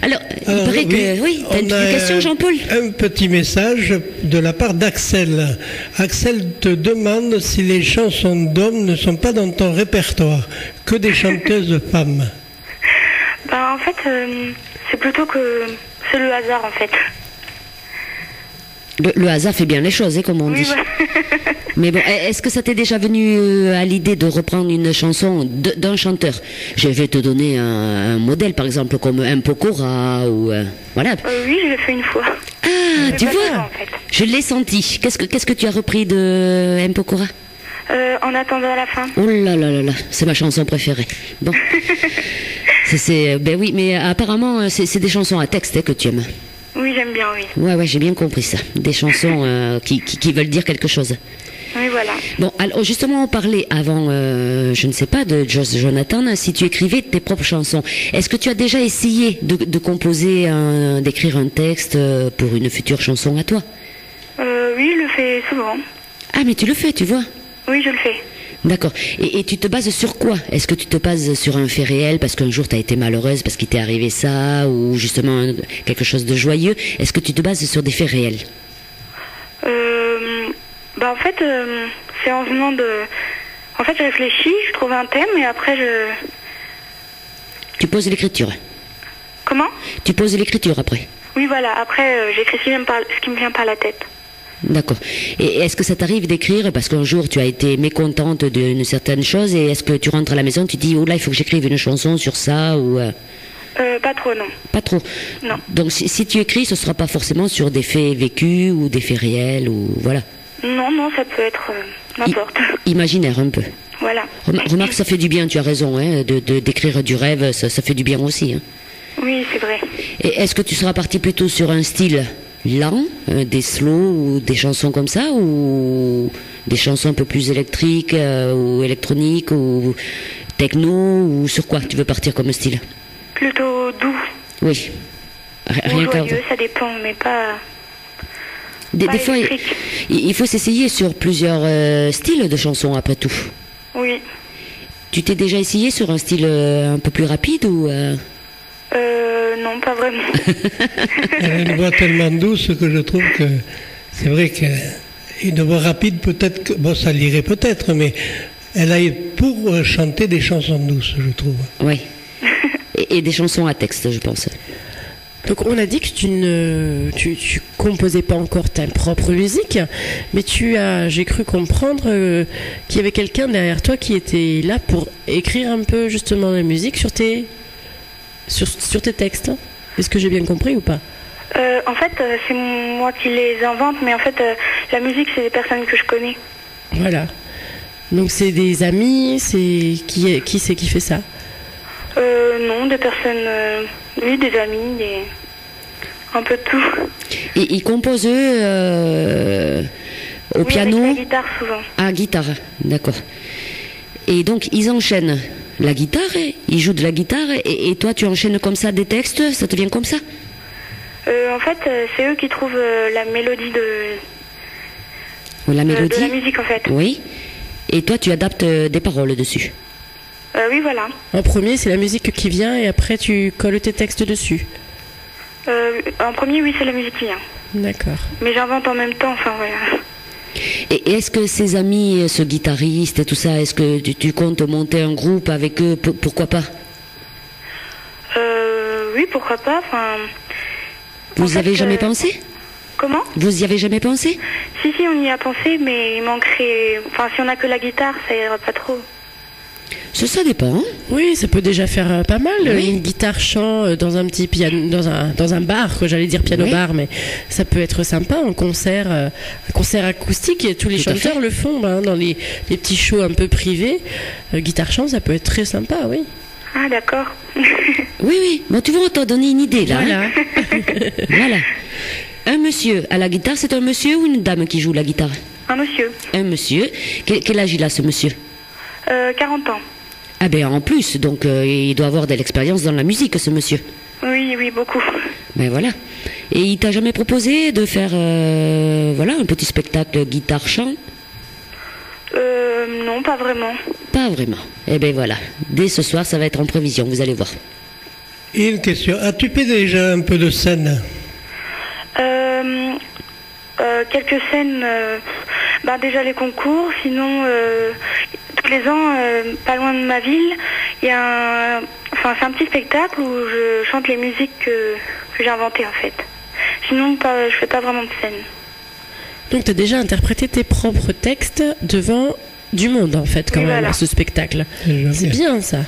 Alors, il paraît que... Oui, t'as une question, Jean-Paul?
Un petit message de la part d'Axel. Axel te demande si les chansons d'hommes ne sont pas dans ton répertoire, que des chanteuses femmes.
En fait, c'est plutôt que c'est le hasard, en fait.
Le hasard fait bien les choses, hein, comme on dit.
Voilà.
Mais bon, est-ce que ça t'est déjà venu à l'idée de reprendre une chanson d'un chanteur? Je vais te donner un modèle, par exemple, comme un Pokora ou... voilà.
Oui, je l'ai fait une fois.
Ah, tu vois,
souvent, en fait.
Je l'ai senti. Qu'est-ce que tu as repris de M. Pokora?
En attendant la fin.
Oh là là là là, c'est ma chanson préférée. Bon. Ben oui, mais apparemment, c'est des chansons à texte que tu aimes.
Oui, j'aime bien, oui.
Ouais, j'ai bien compris ça. Des chansons qui veulent dire quelque chose.
Oui, voilà.
Bon, alors justement, on parlait avant, je ne sais pas, de Joss Jonathan, si tu écrivais tes propres chansons. Est-ce que tu as déjà essayé de composer, d'écrire un texte pour une future chanson à toi?
Oui, je le fais souvent.
Ah, mais tu le fais, tu vois?
Oui, je le fais.
D'accord. Et tu te bases sur quoi? Est-ce que tu te bases sur un fait réel parce qu'un jour tu as été malheureuse parce qu'il t'est arrivé ça, ou justement quelque chose de joyeux? Est-ce que tu te bases sur des faits réels?
En fait, c'est en venant de... En fait, je réfléchis, je trouve un thème et après
Tu poses l'écriture?
Comment?
Tu poses l'écriture après?
Oui, voilà. Après, j'écris ce qui me vient par la tête.
D'accord. Et est-ce que ça t'arrive d'écrire parce qu'un jour tu as été mécontente d'une certaine chose, et est-ce que tu rentres à la maison, tu dis oh là il faut que j'écrive une chanson sur ça, ou
Pas trop, non.
Pas trop.
Non.
Donc si tu écris, ce sera pas forcément sur des faits vécus ou des faits réels, ou voilà.
Non, ça peut être n'importe.
Imaginaire un peu.
Voilà.
Remarque, ça fait du bien, tu as raison, hein, d'écrire du rêve, ça fait du bien aussi. Hein.
Oui, c'est vrai.
Et est-ce que tu seras parti plutôt sur un style lent, des slows ou des chansons comme ça, ou des chansons un peu plus électriques ou électroniques ou techno, ou sur quoi tu veux partir comme style?
Plutôt doux.
Oui.
Ou joyeux, ça dépend, mais pas...
Des fois, il faut s'essayer sur plusieurs styles de chansons après tout.
Oui.
Tu t'es déjà essayé sur un style un peu plus rapide, ou
non, pas vraiment.
Elle a une voix tellement douce que je trouve que c'est vrai qu'une voix rapide, peut-être que... Bon, ça l'irait peut-être, mais elle a pour chanter des chansons douces, je trouve.
Oui. Et des chansons à texte, je pense.
Donc on a dit que tu composais pas encore ta propre musique, mais j'ai cru comprendre qu'il y avait quelqu'un derrière toi qui était là pour écrire un peu justement la musique sur tes textes. Est-ce que j'ai bien compris ou pas?
En fait, c'est moi qui les invente, mais en fait, la musique, c'est des personnes que je connais.
Voilà. Donc c'est des amis, qui c'est qui fait ça?
Non, des personnes, oui, des amis, un peu de tout.
Et ils composent au piano?
Avec la guitare souvent.
Ah, guitare, d'accord. Et donc ils enchaînent la guitare, ils jouent de la guitare, et toi tu enchaînes comme ça des textes, ça te vient comme ça?
En fait, c'est eux qui trouvent la mélodie de
la mélodie?
De la musique en fait.
Oui. Et toi tu adaptes des paroles dessus?
Oui, voilà.
En premier, c'est la musique qui vient et après tu colles tes textes dessus?
En premier, oui, c'est la musique qui vient.
D'accord.
Mais j'invente en même temps, enfin voilà.
Et est-ce que ces amis, ce guitariste et tout ça, est-ce que tu comptes monter un groupe avec eux? Pourquoi pas?
Oui, pourquoi pas, enfin...
Vous y avez jamais pensé?
Comment?
Vous y avez jamais pensé?
Si, on y a pensé, mais il manquerait... Enfin, si on a que la guitare, ça ira pas trop.
Ça dépend. Hein.
Oui, ça peut déjà faire pas mal.
Oui.
Une guitare-chant dans un petit piano, dans un bar, que j'allais dire piano-bar, mais ça peut être sympa en concert, un concert acoustique. Et tous les chanteurs le font dans les petits shows un peu privés. Guitare-chant, ça peut être très sympa, oui.
Ah, d'accord.
Oui. Bon, tu vas t'en donner une idée, là.
Voilà.
Hein. Voilà. Un monsieur à la guitare, c'est un monsieur ou une dame qui joue la guitare?
Un monsieur.
Un monsieur. Quel âge il a, ce monsieur?
40 ans.
Ah ben en plus, donc il doit avoir de l'expérience dans la musique, ce monsieur.
Oui, beaucoup.
Ben voilà. Et il t'a jamais proposé de faire un petit spectacle guitare-chant?
Non, pas vraiment.
Pas vraiment. Eh ben voilà. Dès ce soir, ça va être en prévision, vous allez voir.
Et une question, as-tu fait déjà un peu de scène?
Quelques scènes, déjà les concours, sinon tous les ans, pas loin de ma ville, il y a c'est un petit spectacle où je chante les musiques que j'ai inventées en fait. Sinon, je fais pas vraiment de scène.
Donc tu as déjà interprété tes propres textes devant du monde en fait, quand même,
voilà.
ce spectacle. C'est bien ça.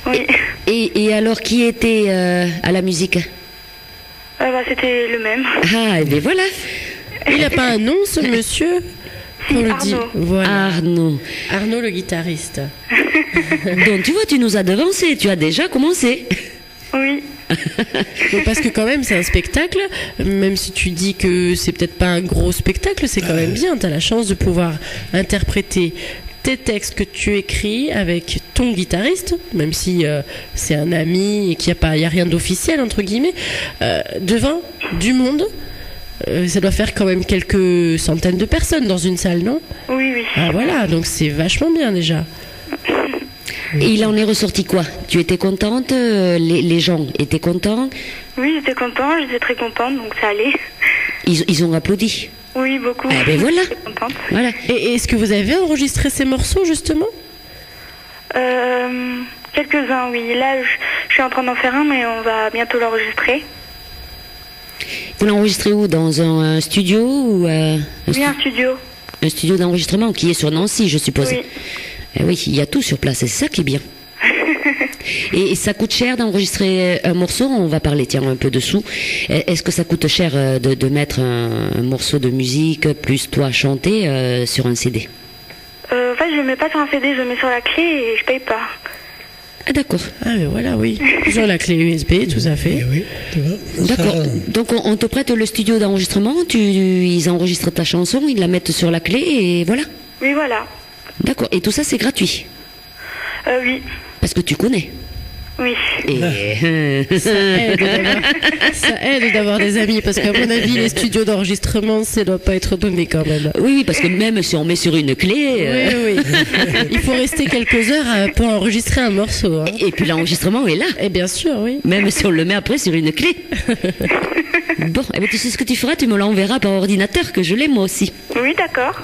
Oui.
Et alors, qui était à la musique?
C'était le même.
Ah, et bien voilà.
Il n'a pas un nom, ce monsieur?
Si,
On le
Arnaud.
dit. Voilà.
Arnaud.
Arnaud, le guitariste.
Donc tu vois, tu nous as devancé, tu as déjà commencé.
Oui.
Donc, parce que quand même c'est un spectacle, même si tu dis que c'est peut-être pas un gros spectacle, c'est quand même bien, tu as la chance de pouvoir interpréter tes textes que tu écris avec ton guitariste, même si c'est un ami et qu'il n'y a rien d'officiel entre guillemets, devant du monde. Ça doit faire quand même quelques centaines de personnes dans une salle, non?
Oui, oui.
Ah voilà, donc c'est vachement bien déjà.
Et il en est ressorti quoi? Tu étais contente? Les gens étaient contents?
Oui, j'étais j'étais très contente, donc ça allait.
Ils ont applaudi?
Oui, beaucoup.
Ah ben voilà.
J'étais contente.
Voilà.
Et est-ce que vous avez enregistré ces morceaux justement?
Quelques-uns, oui. Là, je suis en train d'en faire un, mais on va bientôt l'enregistrer.
Vous l'enregistrez où? Dans un studio ou
Oui, un studio.
Un studio d'enregistrement qui est sur Nancy, je suppose.
Oui.
Eh oui, il y a tout sur place, et c'est ça qui est bien. Et ça coûte cher d'enregistrer un morceau? On va parler, tiens, un peu dessous. Est-ce que ça coûte cher de mettre un morceau de musique plus toi chanter sur un CD?
En fait, je ne mets pas sur un CD, je le mets sur la clé et je paye pas.
Ah d'accord.
Ah mais voilà, oui. Sur la clé USB, tout à fait.
Et oui, tu vois.
D'accord.
Ça,
Donc on te prête le studio d'enregistrement, ils enregistrent ta chanson, ils la mettent sur la clé et voilà.
Oui, voilà.
D'accord. Et tout ça c'est gratuit?
Oui.
Parce que tu connais.
Oui.
Et
Ça aide d'avoir des amis, parce qu'à mon avis, les studios d'enregistrement, ça doit pas être donné quand même.
oui, parce que même si on met sur une clé...
Oui. Il faut rester quelques heures pour enregistrer un morceau. Hein.
Et puis l'enregistrement est là.
Et bien sûr, oui.
Même si on le met après sur une clé. Bon, eh bien, tu sais ce que tu feras, tu me l'enverras par ordinateur, que je l'ai moi aussi.
Oui, d'accord.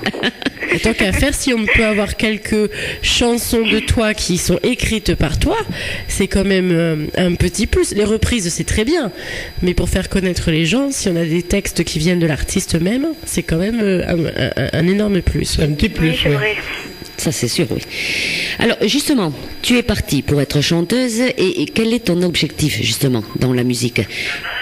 Et tant qu'à faire, si on peut avoir quelques chansons de toi qui sont écrites par toi, c'est quand même un petit plus. Les reprises, c'est très bien. Mais pour faire connaître les gens, si on a des textes qui viennent de l'artiste même, c'est quand même un énorme plus.
c'est un petit plus,
Oui, c'est vrai.
Ça, c'est sûr, oui. Alors, justement, tu es partie pour être chanteuse et quel est ton objectif, justement, dans la musique?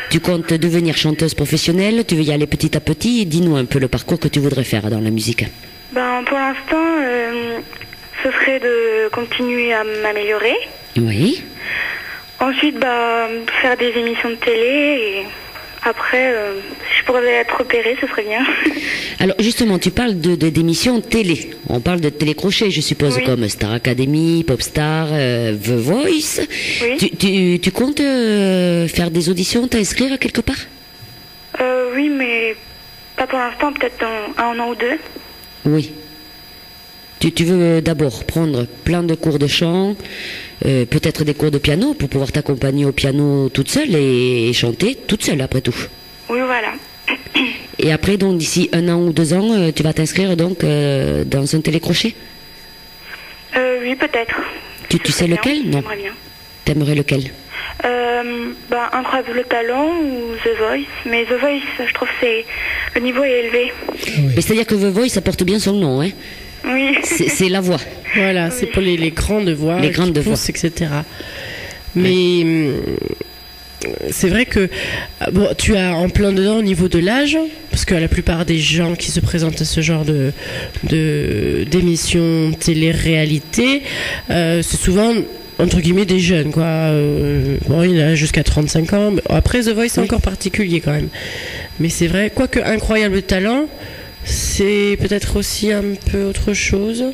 Tu comptes devenir chanteuse professionnelle? Tu veux y aller petit à petit? Dis-nous un peu le parcours que tu voudrais faire dans la musique.
Ben, pour l'instant, ce serait de continuer à m'améliorer.
Oui.
Ensuite, faire des émissions de télé et après, si je pourrais être repérée, ce serait bien.
Alors, justement, tu parles d'émissions télé. On parle de télécrochet, je suppose,
Oui.
comme Star Academy, Popstar, The Voice.
Oui.
Tu comptes faire des auditions, t'inscrire quelque part?
Oui, mais pas pour l'instant, peut-être dans un an ou deux.
Oui. Tu veux d'abord prendre plein de cours de chant, peut-être des cours de piano pour pouvoir t'accompagner au piano toute seule et chanter toute seule après tout.
Oui, voilà.
Et après, donc d'ici 1 an ou 2 ans, tu vas t'inscrire donc dans un télécrochet?
Oui, peut-être.
Tu
Ce
sais
serait bien,
lequel? Non.
j'aimerais bien.
T'aimerais lequel?
Incroyable talent ou The Voice. Mais The Voice, je trouve que le niveau est élevé.
Mais c'est-à-dire que The Voice, ça porte bien son nom, hein?
Oui.
C'est la voix.
Voilà, c'est pour les grandes voix,
Les grandes
qui
voix.
poussent, etc. Mais c'est vrai que bon, tu as en plein dedans au niveau de l'âge, parce que la plupart des gens qui se présentent à ce genre d'émissions télé-réalité, c'est souvent entre guillemets des jeunes, quoi. Bon, il y en a jusqu'à 35 ans. Après, The Voice, c'est encore particulier quand même. Mais c'est vrai, quoique incroyable talent, c'est peut-être aussi un peu autre chose.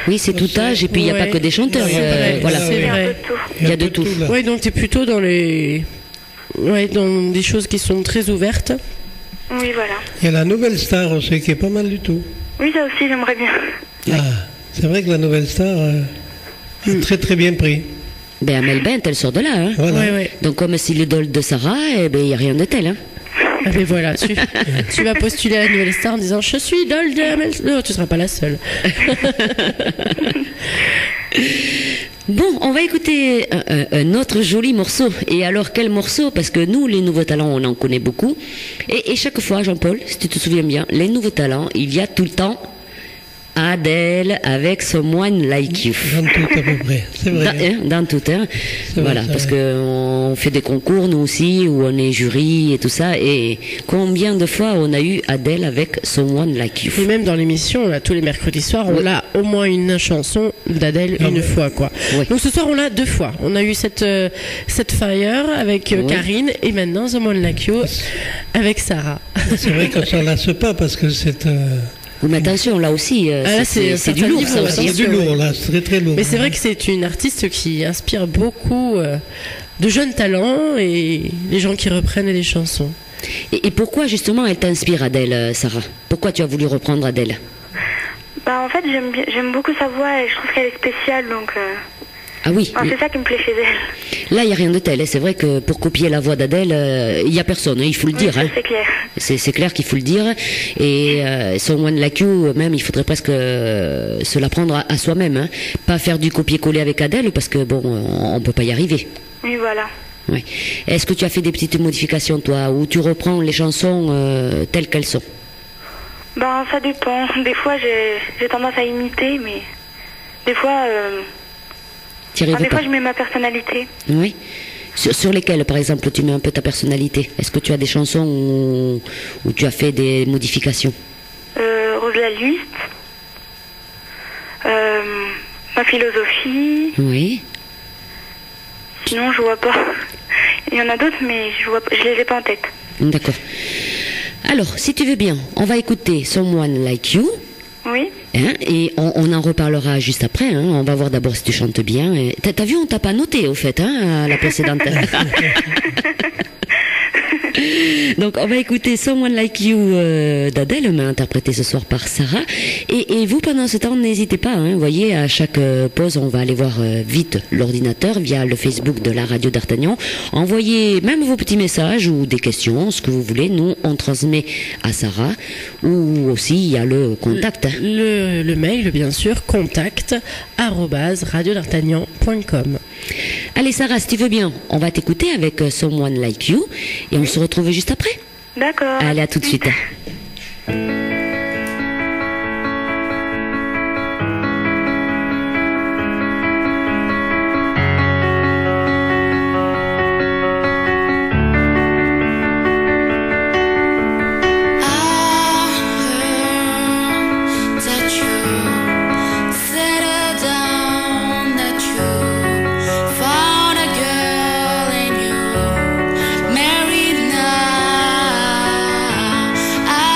Oui, c'est tout âge, et puis il n'y a
Ouais.
pas que des chanteurs.
C'est vrai,
voilà.
c'est
Il y a un
vrai.
peu de tout.
Il y a de tout.
là.
Oui, donc tu es plutôt dans dans des choses qui sont très ouvertes.
Oui, voilà.
Il y a la nouvelle star aussi qui est pas mal du tout.
Oui, ça aussi, j'aimerais bien.
Ah, c'est vrai que la nouvelle star a très très bien pris.
Ben, Amel Bent, elle sort de là. Hein.
Voilà.
Ouais.
Donc, comme c'est l'idole de Sarah, eh ben, il n'y a rien de tel. Hein.
Ah ben voilà, tu vas postuler à la nouvelle star en disant je suis idole de Amel. Non, tu seras pas la seule.
Bon, on va écouter un autre joli morceau. Et alors, quel morceau? Parce que nous, les nouveaux talents, on en connaît beaucoup. Et chaque fois, Jean-Paul, si tu te souviens bien, les nouveaux talents, il y a tout le temps Adèle avec Someone Like You.
Dans tout à peu près, c'est vrai.
Dans tout, hein. Voilà,
vrai,
parce qu'on fait des concours, nous aussi, où on est jury et tout ça. Et combien de fois on a eu Adèle avec Someone Like You?
Et même dans l'émission, là, tous les mercredis soirs, on a au moins une chanson d'Adèle une fois, quoi.
Oui.
Donc ce soir, on l'a 2 fois. On a eu cette Fire avec Karine et maintenant Someone Like You avec Sarah.
C'est vrai qu'on s'en lasse pas parce que c'est...
Oui, mais attention, là aussi, c'est du lourd, ça aussi.
C'est du lourd, là, c'est très très lourd.
Mais c'est vrai que c'est une artiste qui inspire beaucoup de jeunes talents et les gens qui reprennent les chansons.
Et pourquoi justement elle t'inspire, Adèle, Sarah? Pourquoi tu as voulu reprendre Adèle?
Bah, en fait, j'aime beaucoup sa voix et je trouve qu'elle est spéciale, donc...
Ah oui.
C'est ça qui me plaît chez elle.
Là, il n'y a rien de tel. C'est vrai que pour copier la voix d'Adèle, il n'y a personne, il faut le dire.
C'est clair.
C'est clair qu'il faut le dire. Et Someone Like You, même, il faudrait presque se la prendre à soi-même. Hein. Pas faire du copier-coller avec Adèle, parce que bon, on peut pas y arriver.
Oui, voilà.
Ouais. Est-ce que tu as fait des petites modifications, toi, ou tu reprends les chansons telles qu'elles sont?
Ben, ça dépend. Des fois, j'ai tendance à imiter, mais des fois... des fois, je mets ma personnalité.
Oui. Sur lesquelles, par exemple, tu mets un peu ta personnalité? Est-ce que tu as des chansons où tu as fait des modifications?
Rose la liste. Ma philosophie.
Oui.
Sinon, je vois pas. Il y en a d'autres, mais je les ai pas en tête.
D'accord. Alors, si tu veux bien, on va écouter Someone Like You.
Oui.
Hein, et on en reparlera juste après. Hein. On va voir d'abord si tu chantes bien. T'as vu, on t'a pas noté au fait, hein, à la précédente. Donc on va écouter Someone Like You d'Adèle, mais interprétée ce soir par Sarah. Et vous, pendant ce temps, n'hésitez pas. Hein, vous voyez, à chaque pause, on va aller voir vite l'ordinateur via le Facebook de la radio d'Artagnan. Envoyez même vos petits messages ou des questions, ce que vous voulez. Nous, on transmet à Sarah. Ou aussi, il y a le contact. Hein.
Le mail, bien sûr, contact@radiodartagnan.com.
Allez Sarah, si tu veux bien, on va t'écouter avec Someone Like You et on se retrouve juste après.
D'accord.
Allez, à tout de suite.
I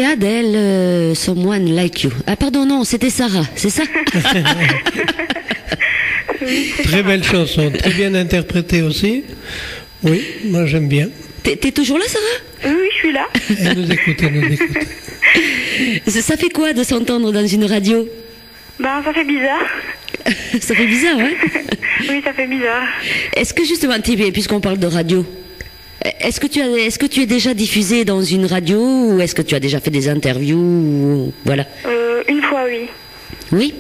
Adele, Someone Like You. Ah pardon, non, c'était Sarah, c'est ça?
Très belle chanson, très bien interprétée aussi. Oui, moi j'aime bien.
T'es toujours là, Sarah?
Oui, je suis là.
Elle nous écoute, elle nous écoute.
Ça fait quoi de s'entendre dans une radio?
Ben, ça fait bizarre.
Ça fait bizarre, hein?
Oui, ça fait bizarre.
Est-ce que justement, puisqu'on parle de radio, est-ce que tu es déjà diffusé dans une radio ou est-ce que tu as déjà fait des interviews voilà.
Une fois, oui.
Oui?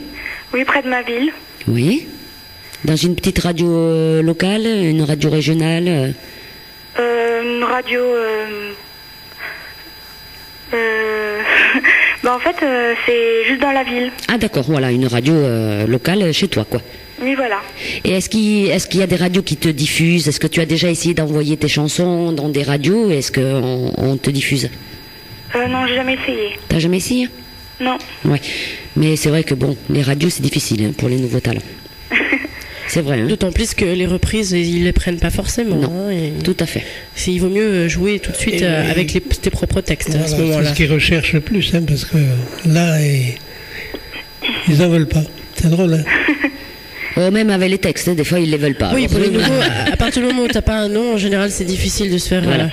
Oui, près de ma ville.
Oui. Dans une petite radio locale, une radio régionale?
Une radio... Ben, en fait, c'est juste dans la ville.
Ah d'accord, voilà, une radio locale chez toi, quoi.
Oui, voilà.
Et est-ce qu'il y a des radios qui te diffusent? Est-ce que tu as déjà essayé d'envoyer tes chansons dans des radios? Est-ce qu'on te diffuse?
Non, j'ai jamais essayé.
T'as jamais essayé?
Non.
Ouais. Mais c'est vrai que bon, les radios c'est difficile hein, pour les nouveaux talents. C'est vrai. Hein.
D'autant plus que les reprises, ils les prennent pas forcément.
Non,
hein, et
tout à fait.
Il vaut mieux jouer tout de suite avec tes propres textes
Voilà,
à ce moment-là.
c'est ce qu'ils recherchent le plus, hein, parce que là, ils en veulent pas. C'est drôle, hein.
Même avec les textes, hein, des fois ils les veulent pas.
Oui,
Alors,
pour les nouveaux, à partir du moment où t'as pas un nom, en général, c'est difficile de se faire,
voilà.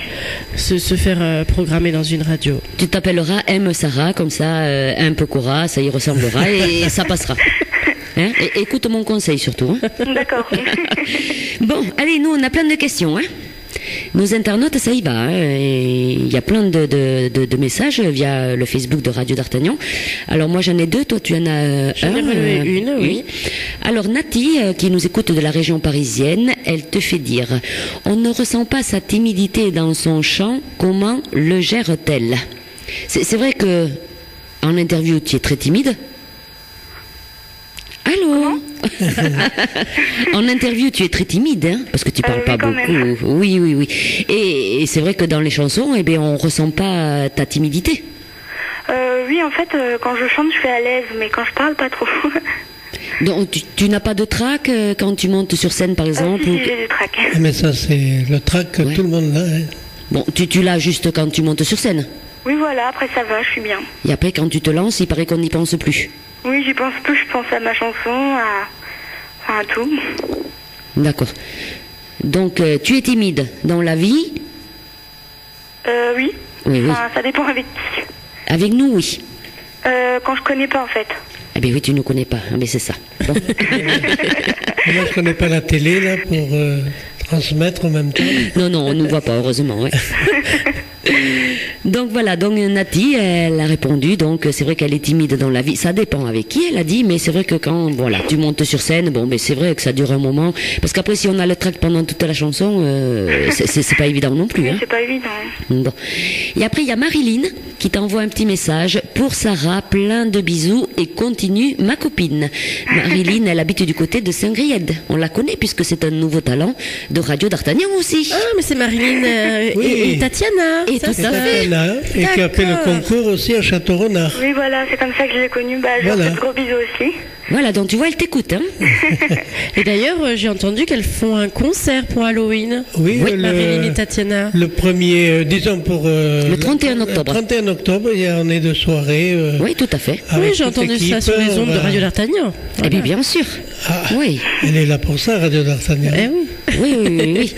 se faire programmer dans une radio.
Tu t'appelleras M. Sarah, comme ça, un peu Cora, ça y ressemblera et ça passera. Hein, et écoute mon conseil surtout. Hein.
D'accord.
Bon, allez, nous on a plein de questions. Hein. Nos internautes, ça y va. Hein, et il y a plein de messages via le Facebook de Radio d'Artagnan. Alors moi j'en ai deux, toi tu en as
J'en ai relevé une, oui.
Alors Nati, qui nous écoute de la région parisienne, elle te fait dire: on ne ressent pas sa timidité dans son chant, comment le gère-t-elle? C'est vrai que en interview tu es très timide. Allô? En interview, tu es très timide, hein, parce que tu parles pas beaucoup. Même. Oui. Et c'est vrai que dans les chansons, eh bien, on ressent pas ta timidité.
Oui, en fait, quand je chante, je suis à l'aise, mais quand je parle, pas trop.
Donc, tu n'as pas de trac quand tu montes sur scène, par exemple?
Si, j'ai du trac.
Mais ça, c'est le trac que tout le monde a. Hein.
Bon, tu l'as juste quand tu montes sur scène?
Oui, voilà, après ça va, je suis bien.
Et après, quand tu te lances, il paraît qu'on n'y pense plus.
Oui, j'y pense plus, je pense à ma chanson, à tout.
D'accord. Donc, tu es timide dans la vie?
Oui.
Oui.
Enfin, ça dépend avec qui.
Avec nous, oui.
Quand je connais pas, en fait.
Eh bien oui, tu ne connais pas, mais c'est ça. Bon.
Moi, je connais pas la télé, là, pour transmettre en même temps.
Non, on ne nous voit pas, heureusement. Ouais. Donc voilà, donc Nati, elle a répondu, donc c'est vrai qu'elle est timide dans la vie, ça dépend avec qui, elle a dit, mais c'est vrai que quand, voilà, tu montes sur scène, bon, mais c'est vrai que ça dure un moment, parce qu'après si on a le trac pendant toute la chanson, c'est pas évident non plus.
Oui,
hein.
c'est pas évident.
Bon. Et après, il y a Marilyn qui t'envoie un petit message, pour Sarah, plein de bisous et continue ma copine. Marilyn, elle habite du côté de Saint-Griède, on la connaît puisque c'est un nouveau talent de Radio d'Artagnan aussi.
Ah, mais c'est Marilyn et Tatiana.
Et tout à fait.
Et qui a fait le concours aussi à Château-Renard.
Oui, voilà, c'est comme ça que je l'ai connue. Bah, je leur fais de gros bisous aussi.
Voilà, donc tu vois, elle t'écoute. Hein.
Et d'ailleurs, j'ai entendu qu'elles font un concert pour Halloween.
Oui,
Marilyn et Tatiana.
Le premier, disons pour...
le 31 octobre.
Le 31 octobre, il y en a de soirée.
Oui, tout à fait.
Oui, j'ai entendu ça sur les ondes de Radio d'Artagnan.
Eh bien, bien sûr.
Ah,
oui.
Elle est là pour ça, Radio d'Artagnan.
Eh oui.
Oui.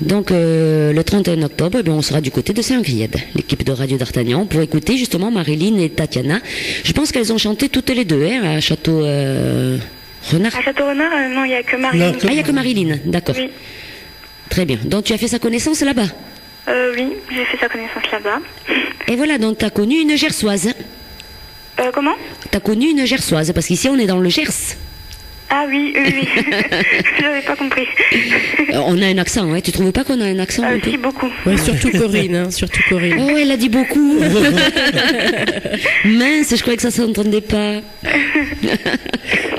Donc le 31 octobre, on sera du côté de Saint-Griède, l'équipe de Radio d'Artagnan, pour écouter justement Marilyn et Tatiana. Je pense qu'elles ont chanté toutes les deux à Château Renard.
À Château Renard, non, il n'y a que Marilyn.
Ah, il n'y a que Marilyn, d'accord.
Oui.
Très bien. Donc tu as fait sa connaissance là-bas?
Oui, j'ai fait sa connaissance là-bas.
Et voilà, donc tu as connu une Gersoise.
Comment?
Tu as connu une Gersoise, parce qu'ici on est dans le Gers.
Ah oui. J'avais pas compris.
On a un accent, ouais. Tu trouves pas qu'on a un accent un peu?
Si, beaucoup.
Ouais, surtout Corinne, surtout Corinne.
Oh, elle a dit beaucoup. Mince, je croyais que ça s'entendait pas.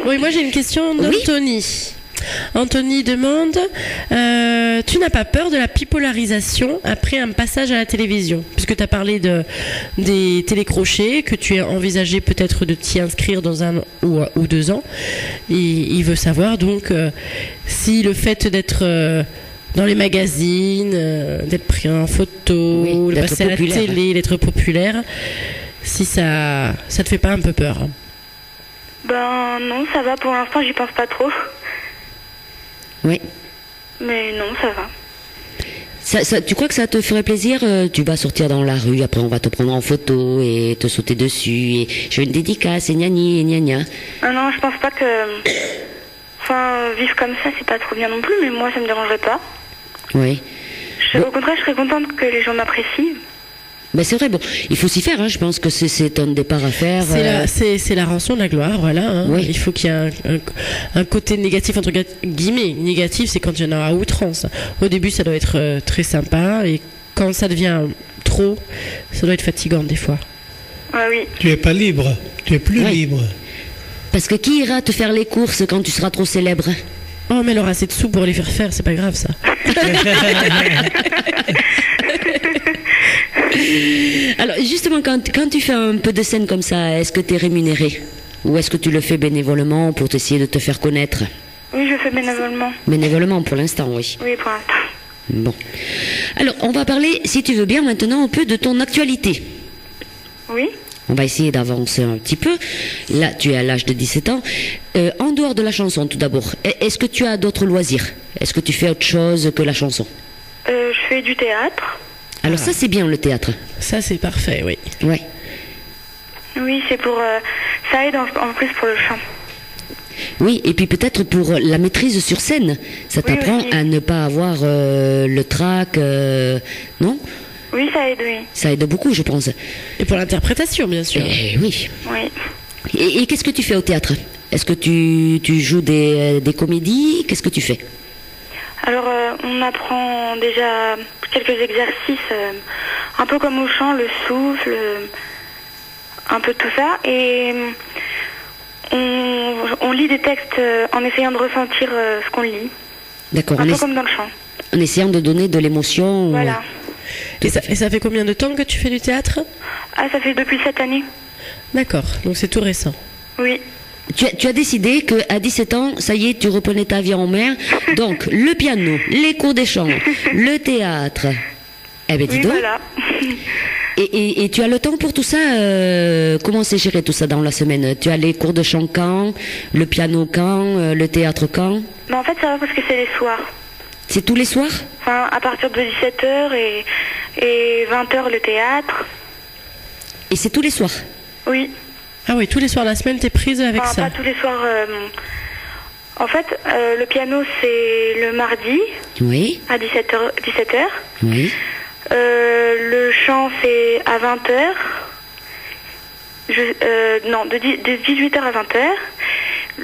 Oui, moi j'ai une question d'Anthony. Anthony demande tu n'as pas peur de la bipolarisation après un passage à la télévision, puisque tu as parlé des télécrochets, que tu as envisagé peut-être de t'y inscrire dans 1 ou 2 ans, et il veut savoir donc si le fait d'être dans les magazines, d'être pris en photo, de passer à la télé, d'être populaire, Si ça te fait pas un peu peur. Hein.
Ben non, ça va pour l'instant, j'y pense pas trop.
Oui.
Mais non, ça va.
Tu crois que ça te ferait plaisir? Tu vas sortir dans la rue, après on va te prendre en photo et te sauter dessus. Et je veux une dédicace et gnagni et gna.
Ah non, je pense pas que... Enfin, vivre comme ça, c'est pas trop bien non plus, mais moi, ça me dérangerait pas.
Oui.
Au contraire, je serais contente que les gens m'apprécient.
Ben c'est vrai, bon, il faut s'y faire, hein. Je pense que c'est un départ à faire.
C'est la rançon de la gloire, voilà. Hein.
Oui.
Il faut qu'il y ait un côté négatif, entre guillemets. Négatif, c'est quand il y en a à outrance. Au début, ça doit être très sympa, et quand ça devient trop, ça doit être fatigant des fois.
Ah oui.
Tu es pas libre, tu es plus libre.
Parce que qui ira te faire les courses quand tu seras trop célèbre?
Oh, mais elle aura assez de sous pour les faire faire, c'est pas grave ça.
Alors justement, quand tu fais un peu de scène comme ça, est-ce que tu es rémunéré? Ou est-ce que tu le fais bénévolement pour essayer de te faire connaître?
Oui, je fais bénévolement.
Bénévolement pour l'instant, oui.
Oui, pour l'instant.
Bon. Alors, on va parler, si tu veux bien, maintenant un peu de ton actualité.
Oui.
On va essayer d'avancer un petit peu. Là, tu es à l'âge de 17 ans. En dehors de la chanson, tout d'abord, est-ce que tu as d'autres loisirs? Est-ce que tu fais autre chose que la chanson?
Je fais du théâtre.
Alors ça, c'est bien, le théâtre.
Ça, c'est parfait, oui.
Ouais.
Oui, c'est pour... ça aide en plus pour le chant.
Oui, et puis peut-être pour la maîtrise sur scène. Ça t'apprend
aussi.
à ne pas avoir le trac, non?
Oui, ça aide, oui.
Ça aide beaucoup, je pense.
Et pour l'interprétation, bien sûr.
Oui.
Oui.
Et qu'est-ce que tu fais au théâtre? Est-ce que tu joues des comédies? Qu'est-ce que tu fais?
Alors, on apprend déjà quelques exercices, un peu comme au chant, le souffle, un peu tout ça. Et on lit des textes en essayant de ressentir ce qu'on lit.
D'accord.
Un peu comme dans le chant.
En essayant de donner de l'émotion.
Voilà.
Et ça fait combien de temps que tu fais du théâtre?
Ah, ça fait depuis cette année.
D'accord, donc c'est tout récent.
Oui.
Tu as décidé qu'à 17 ans, ça y est, tu reprenais ta vie en main. Donc, le piano, les cours de chant, le théâtre. Eh ben, dis
Oui,
donc.
voilà.
Et tu as le temps pour tout ça? Comment c'est géré tout ça dans la semaine? Tu as les cours de chant quand? Le piano quand? Le théâtre quand?
Mais en fait, ça va parce que c'est les soirs.
C'est tous les soirs?
Enfin, à partir de 17h et 20h le théâtre.
Et c'est tous les soirs?
Oui.
Ah oui, tous les soirs de la semaine, t'es prise avec
Enfin,
ça?
pas tous les soirs. En fait, le piano, c'est le mardi.
Oui.
À 17h.
Oui.
Le chant, c'est à 20h. Non, de 18h à 20h.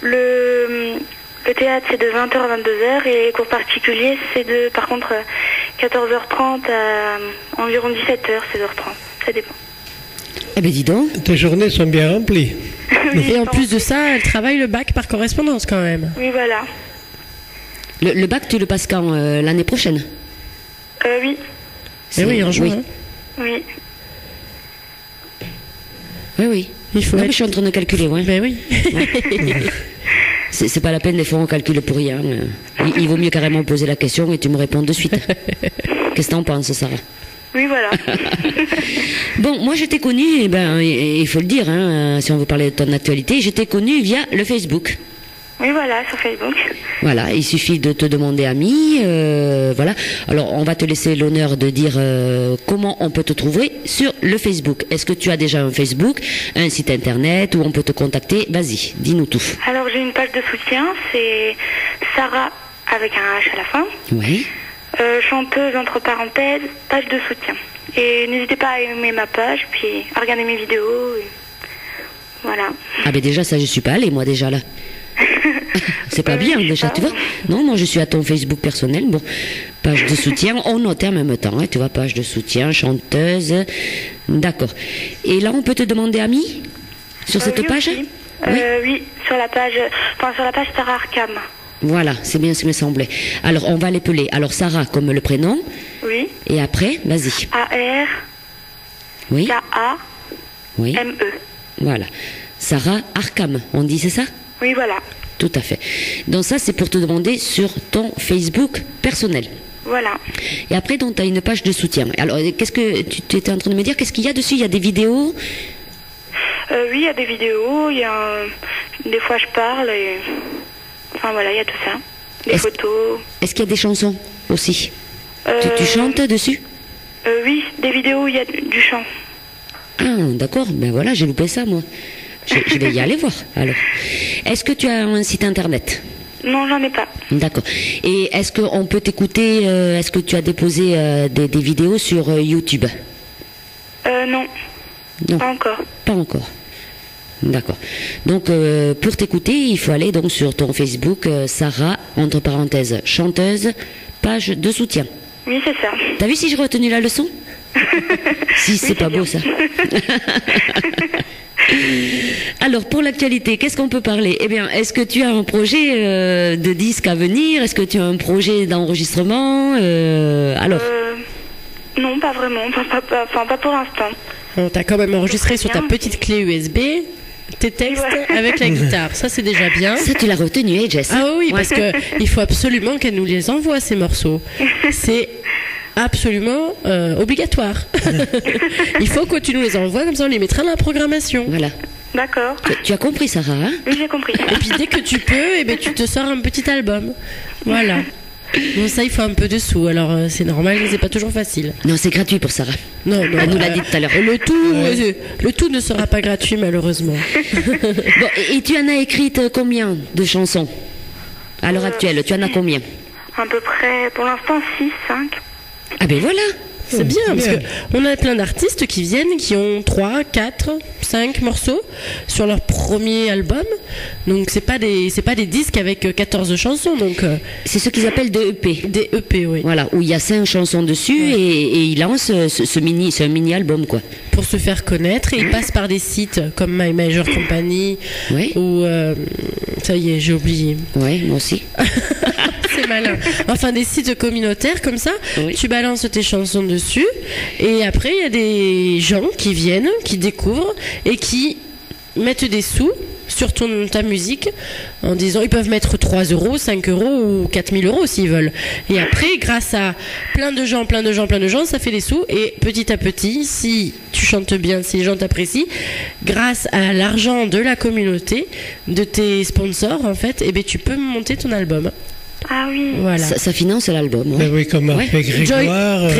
Le théâtre, c'est de 20h à 22h. Et les cours particuliers, c'est de, par contre, 14h30 à environ 17h, 16h30. Ça dépend.
Eh ben dis donc.
Tes journées sont bien remplies.
Et en plus de ça, elle travaille le bac par correspondance quand même.
Oui, voilà.
Le bac, tu le passes quand? L'année prochaine?
Oui.
Eh oui, en juin.
Oui.
Oui.
Il faut
non,
être...
mais je suis en train de calculer, ouais.
Ben oui.
C'est pas la peine de faire un calcul pour rien. Il vaut mieux carrément poser la question et tu me réponds de suite. Qu'est-ce que t'en penses, Sarah?
Oui, voilà.
Bon, moi je t'ai connue, il faut le dire, hein, si on veut parler de ton actualité, je t'ai connue via le Facebook.
Oui, voilà, sur Facebook.
Voilà, il suffit de te demander ami, voilà. Alors, on va te laisser l'honneur de dire comment on peut te trouver sur le Facebook. Est-ce que tu as déjà un Facebook, un site internet où on peut te contacter? Vas-y, dis-nous tout.
Alors, j'ai une page de soutien, c'est Sarah avec un H à la fin.
Oui.
Chanteuse entre parenthèses, page de soutien. Et n'hésitez pas à aimer ma page, puis à regarder mes vidéos. Et... Voilà.
Ah ben déjà, ça je suis pas allée, moi déjà là. C'est pas bien déjà, tu vois. Non, moi je suis à ton Facebook personnel. Bon, page de soutien, on notait en même temps, hein, tu vois, page de soutien, chanteuse. D'accord. Et là, on peut te demander ami sur cette
oui,
page?
Oui, sur la page Sarah Arkham.
Voilà, c'est bien ce qui me semblait. Alors, on va l'épeler. Alors, Sarah comme le prénom.
Oui.
Et après, vas-y.
A-R.
Oui.
K-A.
Oui.
M-E.
Voilà. Sarah Arkham, on dit, c'est ça?
Oui, voilà.
Tout à fait. Donc ça, c'est pour te demander sur ton Facebook personnel.
Voilà.
Et après, donc, tu as une page de soutien. Alors, qu'est-ce que tu étais en train de me dire? Qu'est-ce qu'il y a dessus? Il y a des vidéos?
Oui, il y a des vidéos, des fois je parle, et... Enfin voilà, il y a tout ça. Des photos.
Est-ce qu'il y a des chansons aussi? Tu chantes dessus?
Oui, des vidéos où il y a du chant.
Ah, d'accord, ben voilà, j'ai loupé ça, moi. Je vais y aller voir, alors. Est-ce que tu as un site internet?
Non, j'en ai pas.
D'accord. Et est-ce qu'on peut t'écouter, est-ce que tu as déposé des vidéos sur YouTube?
Non.
Non.
Pas encore.
Pas encore. D'accord. Donc, pour t'écouter, il faut aller donc sur ton Facebook, Sarah, entre parenthèses, chanteuse, page de soutien.
Oui, c'est ça.
T'as vu si j'ai retenu la leçon? Si, c'est pas beau ça. Alors, pour l'actualité, qu'est-ce qu'on peut parler? Eh bien, est-ce que tu as un projet de disque à venir? Est-ce que tu as un projet d'enregistrement? Alors
Non, pas vraiment. Enfin, pas pour l'instant.
Bon, t'as quand même enregistré sur ta petite clé USB tes textes avec la guitare. Ça, c'est déjà bien.
Ça, tu l'as retenu, hein, Jess?
Ah oui, parce que il faut absolument qu'elle nous les envoie, ces morceaux. C'est absolument obligatoire. Il faut que tu nous les envoies, comme ça on les mettra dans la programmation.
Voilà.
D'accord.
Tu as compris, Sarah, hein?
Oui, j'ai compris.
Et puis dès que tu peux, eh ben, tu te sors un petit album. Voilà. Bon, ça, il faut un peu de sous, alors c'est normal, c'est pas toujours facile.
Non, c'est gratuit pour Sarah.
Non,
Elle nous l'a dit tout à l'heure.
Le tout ne sera pas gratuit, malheureusement.
Bon, et tu en as écrites combien de chansons à l'heure actuelle? Tu en as combien?
À peu près, pour l'instant, 6, 5.
Ah ben voilà.
C'est bien, parce qu'on a plein d'artistes qui viennent, qui ont 3, 4, 5 morceaux sur leur premier album. Donc c'est pas des disques avec 14 chansons. Donc
c'est ce qu'ils appellent des EP.
Des EP, oui.
Voilà, où il y a 5 chansons dessus et ils lancent c'est un mini album, quoi.
Pour se faire connaître, et ils passent par des sites comme My Major Company ou ça y est, j'ai oublié.
Ouais, moi aussi.
C'est malin. Enfin, des sites communautaires comme ça, tu balances tes chansons dessus, et après, il y a des gens qui viennent, qui découvrent, et qui mettent des sous sur ta musique, en disant, ils peuvent mettre 3 euros, 5 euros ou 4000 euros s'ils veulent. Et après, grâce à plein de gens, ça fait des sous, et petit à petit, si tu chantes bien, si les gens t'apprécient, grâce à l'argent de la communauté, de tes sponsors, en fait, eh ben, tu peux monter ton album.
Ah oui.
Voilà.
Ça finance l'album.
Ben oui, comme a fait Grégoire.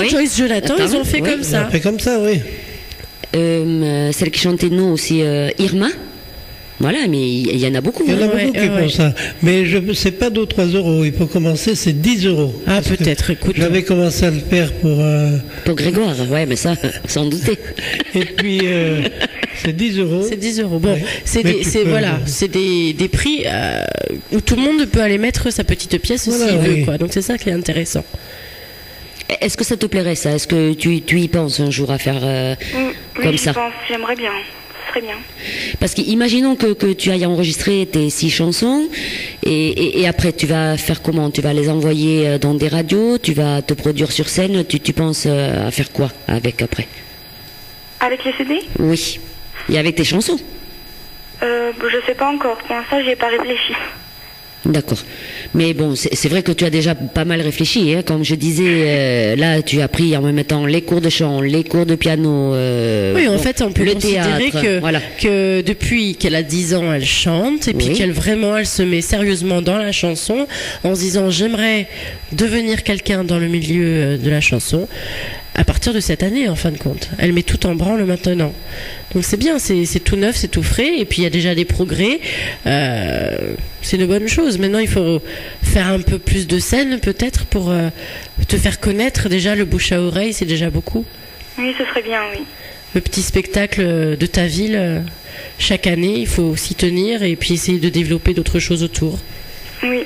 Joyce Jonathan, ils ont fait comme ça.
Ils ont fait comme ça, oui.
Celle qui chantait nous aussi, Irma. Voilà, mais il y en a beaucoup.
Il y en a beaucoup qui font ça. Mais c'est pas 2 ou 3 euros. Il faut commencer, c'est 10 euros.
Ah, peut-être, écoute.
J'avais commencé à le faire
pour Grégoire, ouais, mais ça, sans douter.
Et puis, c'est 10 euros.
C'est 10 euros. Bon, c'est des prix où tout le monde peut aller mettre sa petite pièce s'il veut, quoi. Donc c'est ça qui est intéressant.
Est-ce que ça te plairait, ça? Est-ce que tu y penses un jour à faire comme ça?
Oui, je pense, j'aimerais bien. Très bien.
Parce qu'imaginons que tu ailles enregistrer tes 6 chansons et après tu vas faire comment? Tu vas les envoyer dans des radios, tu vas te produire sur scène, tu penses à faire quoi avec après?
Avec les CD?
Oui. Et avec tes chansons?
Je sais pas encore. Pour l'instant, j'y ai pas réfléchi.
D'accord. Mais bon, c'est vrai que tu as déjà pas mal réfléchi, hein. Comme je disais, là, tu as pris en même temps les cours de chant, les cours de piano.
Oui, en fait, on peut considérer
théâtre,
que depuis qu'elle a 10 ans, elle chante, et puis qu'elle se met sérieusement dans la chanson, en se disant, j'aimerais devenir quelqu'un dans le milieu de la chanson. À partir de cette année, en fin de compte. Elle met tout en branle maintenant. Donc c'est bien, c'est tout neuf, c'est tout frais, et puis il y a déjà des progrès. C'est une bonne chose. Maintenant, il faut faire un peu plus de scènes, peut-être, pour te faire connaître. Déjà, le bouche à oreille, c'est déjà beaucoup.
Oui, ce serait bien, oui.
Le petit spectacle de ta ville, chaque année, il faut s'y tenir, et puis essayer de développer d'autres choses autour.
Oui.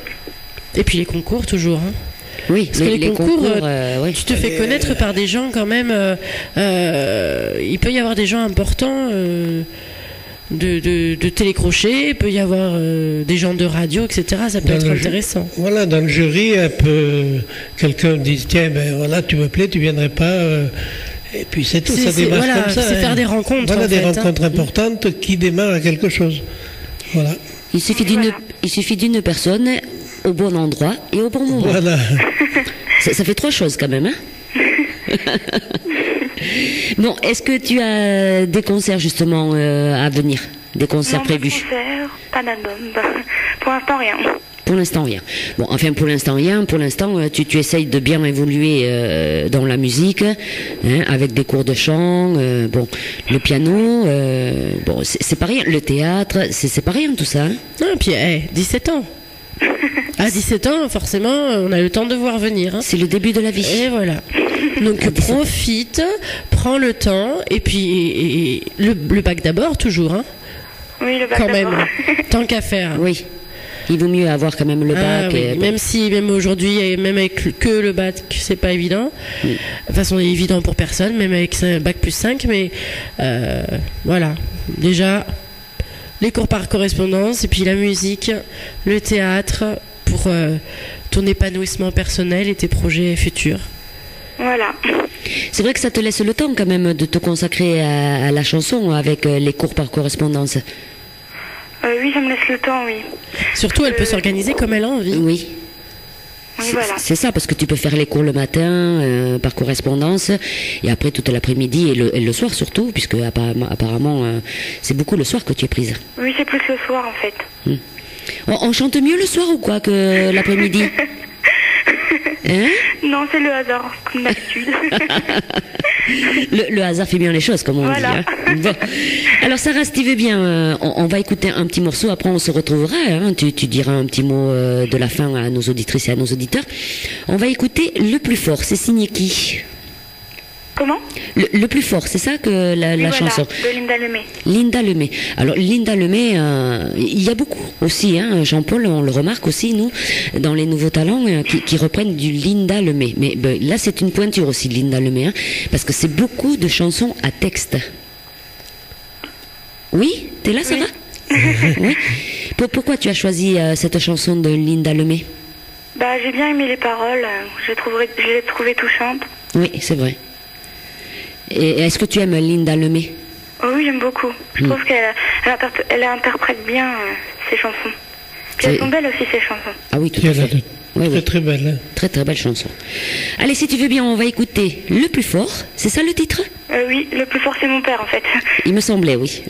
Et puis les concours, toujours, hein.
Oui,
parce que les concours, tu te fais connaître par des gens quand même. Il peut y avoir des gens importants de télécrochet, il peut y avoir des gens de radio, etc. Ça peut être intéressant.
Voilà, dans le jury, quelqu'un dit tiens, ben voilà, tu me plais, tu viendrais pas. Et puis c'est tout, ça démarre comme ça.
C'est faire des rencontres.
Voilà, des rencontres importantes qui démarrent à quelque chose. Voilà.
Il suffit d'une personne au bon endroit et au bon moment.
Voilà.
Ça fait 3 choses quand même, hein. Bon, est-ce que tu as des concerts justement à venir? Des concerts prévus?
Pas de concert, pas d'album. Pour l'instant, rien.
Pour l'instant, rien. Bon, enfin, pour l'instant, rien. Pour l'instant, tu essayes de bien évoluer dans la musique, hein, avec des cours de chant, bon, le piano, bon, c'est pas rien. Le théâtre, c'est pas rien tout ça. Hein.
Non, et puis, 17 ans. À 17 ans, forcément, on a le temps de voir venir. Hein.
C'est le début de la vie.
Et voilà. Donc, profite, prends le temps, et puis, le bac d'abord, toujours, hein.
Oui, le bac
quand
d'abord.
même, tant qu'à faire.
Oui. Il vaut mieux avoir quand même le bac.
Oui. Même aujourd'hui, et même avec que le bac, c'est pas évident. Oui. De toute façon, c'est évident pour personne, même avec un bac plus 5, mais voilà. Déjà, les cours par correspondance, et puis la musique, le théâtre, pour ton épanouissement personnel et tes projets futurs.
Voilà.
C'est vrai que ça te laisse le temps quand même de te consacrer à la chanson avec les cours par correspondance.
Oui, ça me laisse le temps, oui.
Surtout, elle peut s'organiser comme elle a envie.
Oui.
Oui, voilà.
C'est ça, parce que tu peux faire les cours le matin par correspondance et après toute l'après-midi et le soir surtout, puisque apparemment c'est beaucoup le soir que tu es prise.
Oui, c'est plus le soir en fait.
On chante mieux le soir ou quoi que l'après-midi? Hein?
Non, c'est le hasard, comme d'habitude.
le hasard fait bien les choses, comme on dit. Hein. Bon. Alors Sarah, si tu veux bien, on va écouter un petit morceau, après on se retrouvera. Hein. Tu diras un petit mot de la fin à nos auditrices et à nos auditeurs. On va écouter Le Plus Fort, c'est signé qui?
Comment?
Le Plus Fort, c'est ça que la chanson
de Linda Lemay.
Linda Lemay. Alors Linda Lemay, il y a beaucoup aussi, hein, Jean-Paul, on le remarque aussi, nous, dans les nouveaux talents qui reprennent du Linda Lemay. Mais là, c'est une pointure aussi de Linda Lemay, hein, parce que c'est beaucoup de chansons à texte. Oui? T'es là, Sarah? Oui. Pourquoi tu as choisi cette chanson de Linda Lemay?
J'ai bien aimé les paroles, je l'ai trouvée touchante.
Oui, c'est vrai. Et est-ce que tu aimes Linda Lemay?
Oh oui, j'aime beaucoup. Je trouve qu'elle interprète bien ses chansons. Puis elles sont belles aussi, ces chansons.
Ah oui, tout à fait.
Oui. Très belle. Hein.
Très très belle chanson. Allez, si tu veux bien, on va écouter Le Plus Fort. C'est ça le titre?
Oui, Le Plus Fort, c'est mon père en fait.
Il me semblait, oui.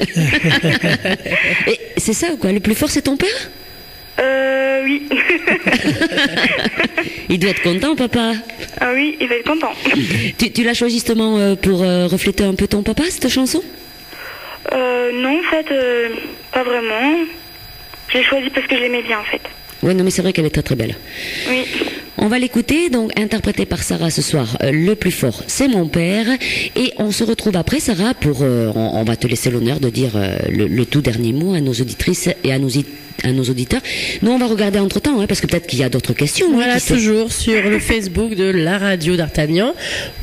Et c'est ça ou quoi? Le plus fort, c'est ton père?
Oui.
Il doit être content, papa.
Ah oui, il va être content.
Tu l'as choisi justement pour refléter un peu ton papa, cette chanson?
Non, en fait, pas vraiment. Je l'ai choisi parce que je l'aimais bien, en fait.
Oui, non, mais c'est vrai qu'elle est très très belle.
Oui.
On va l'écouter, donc interprétée par Sarah ce soir. Le Plus Fort, c'est mon père. Et on se retrouve après, Sarah, pour on va te laisser l'honneur de dire le tout dernier mot à nos auditrices et à nos auditeurs. Nous, on va regarder entre-temps, hein, parce que peut-être qu'il y a d'autres questions.
Voilà, toujours sur le Facebook de la radio d'Artagnan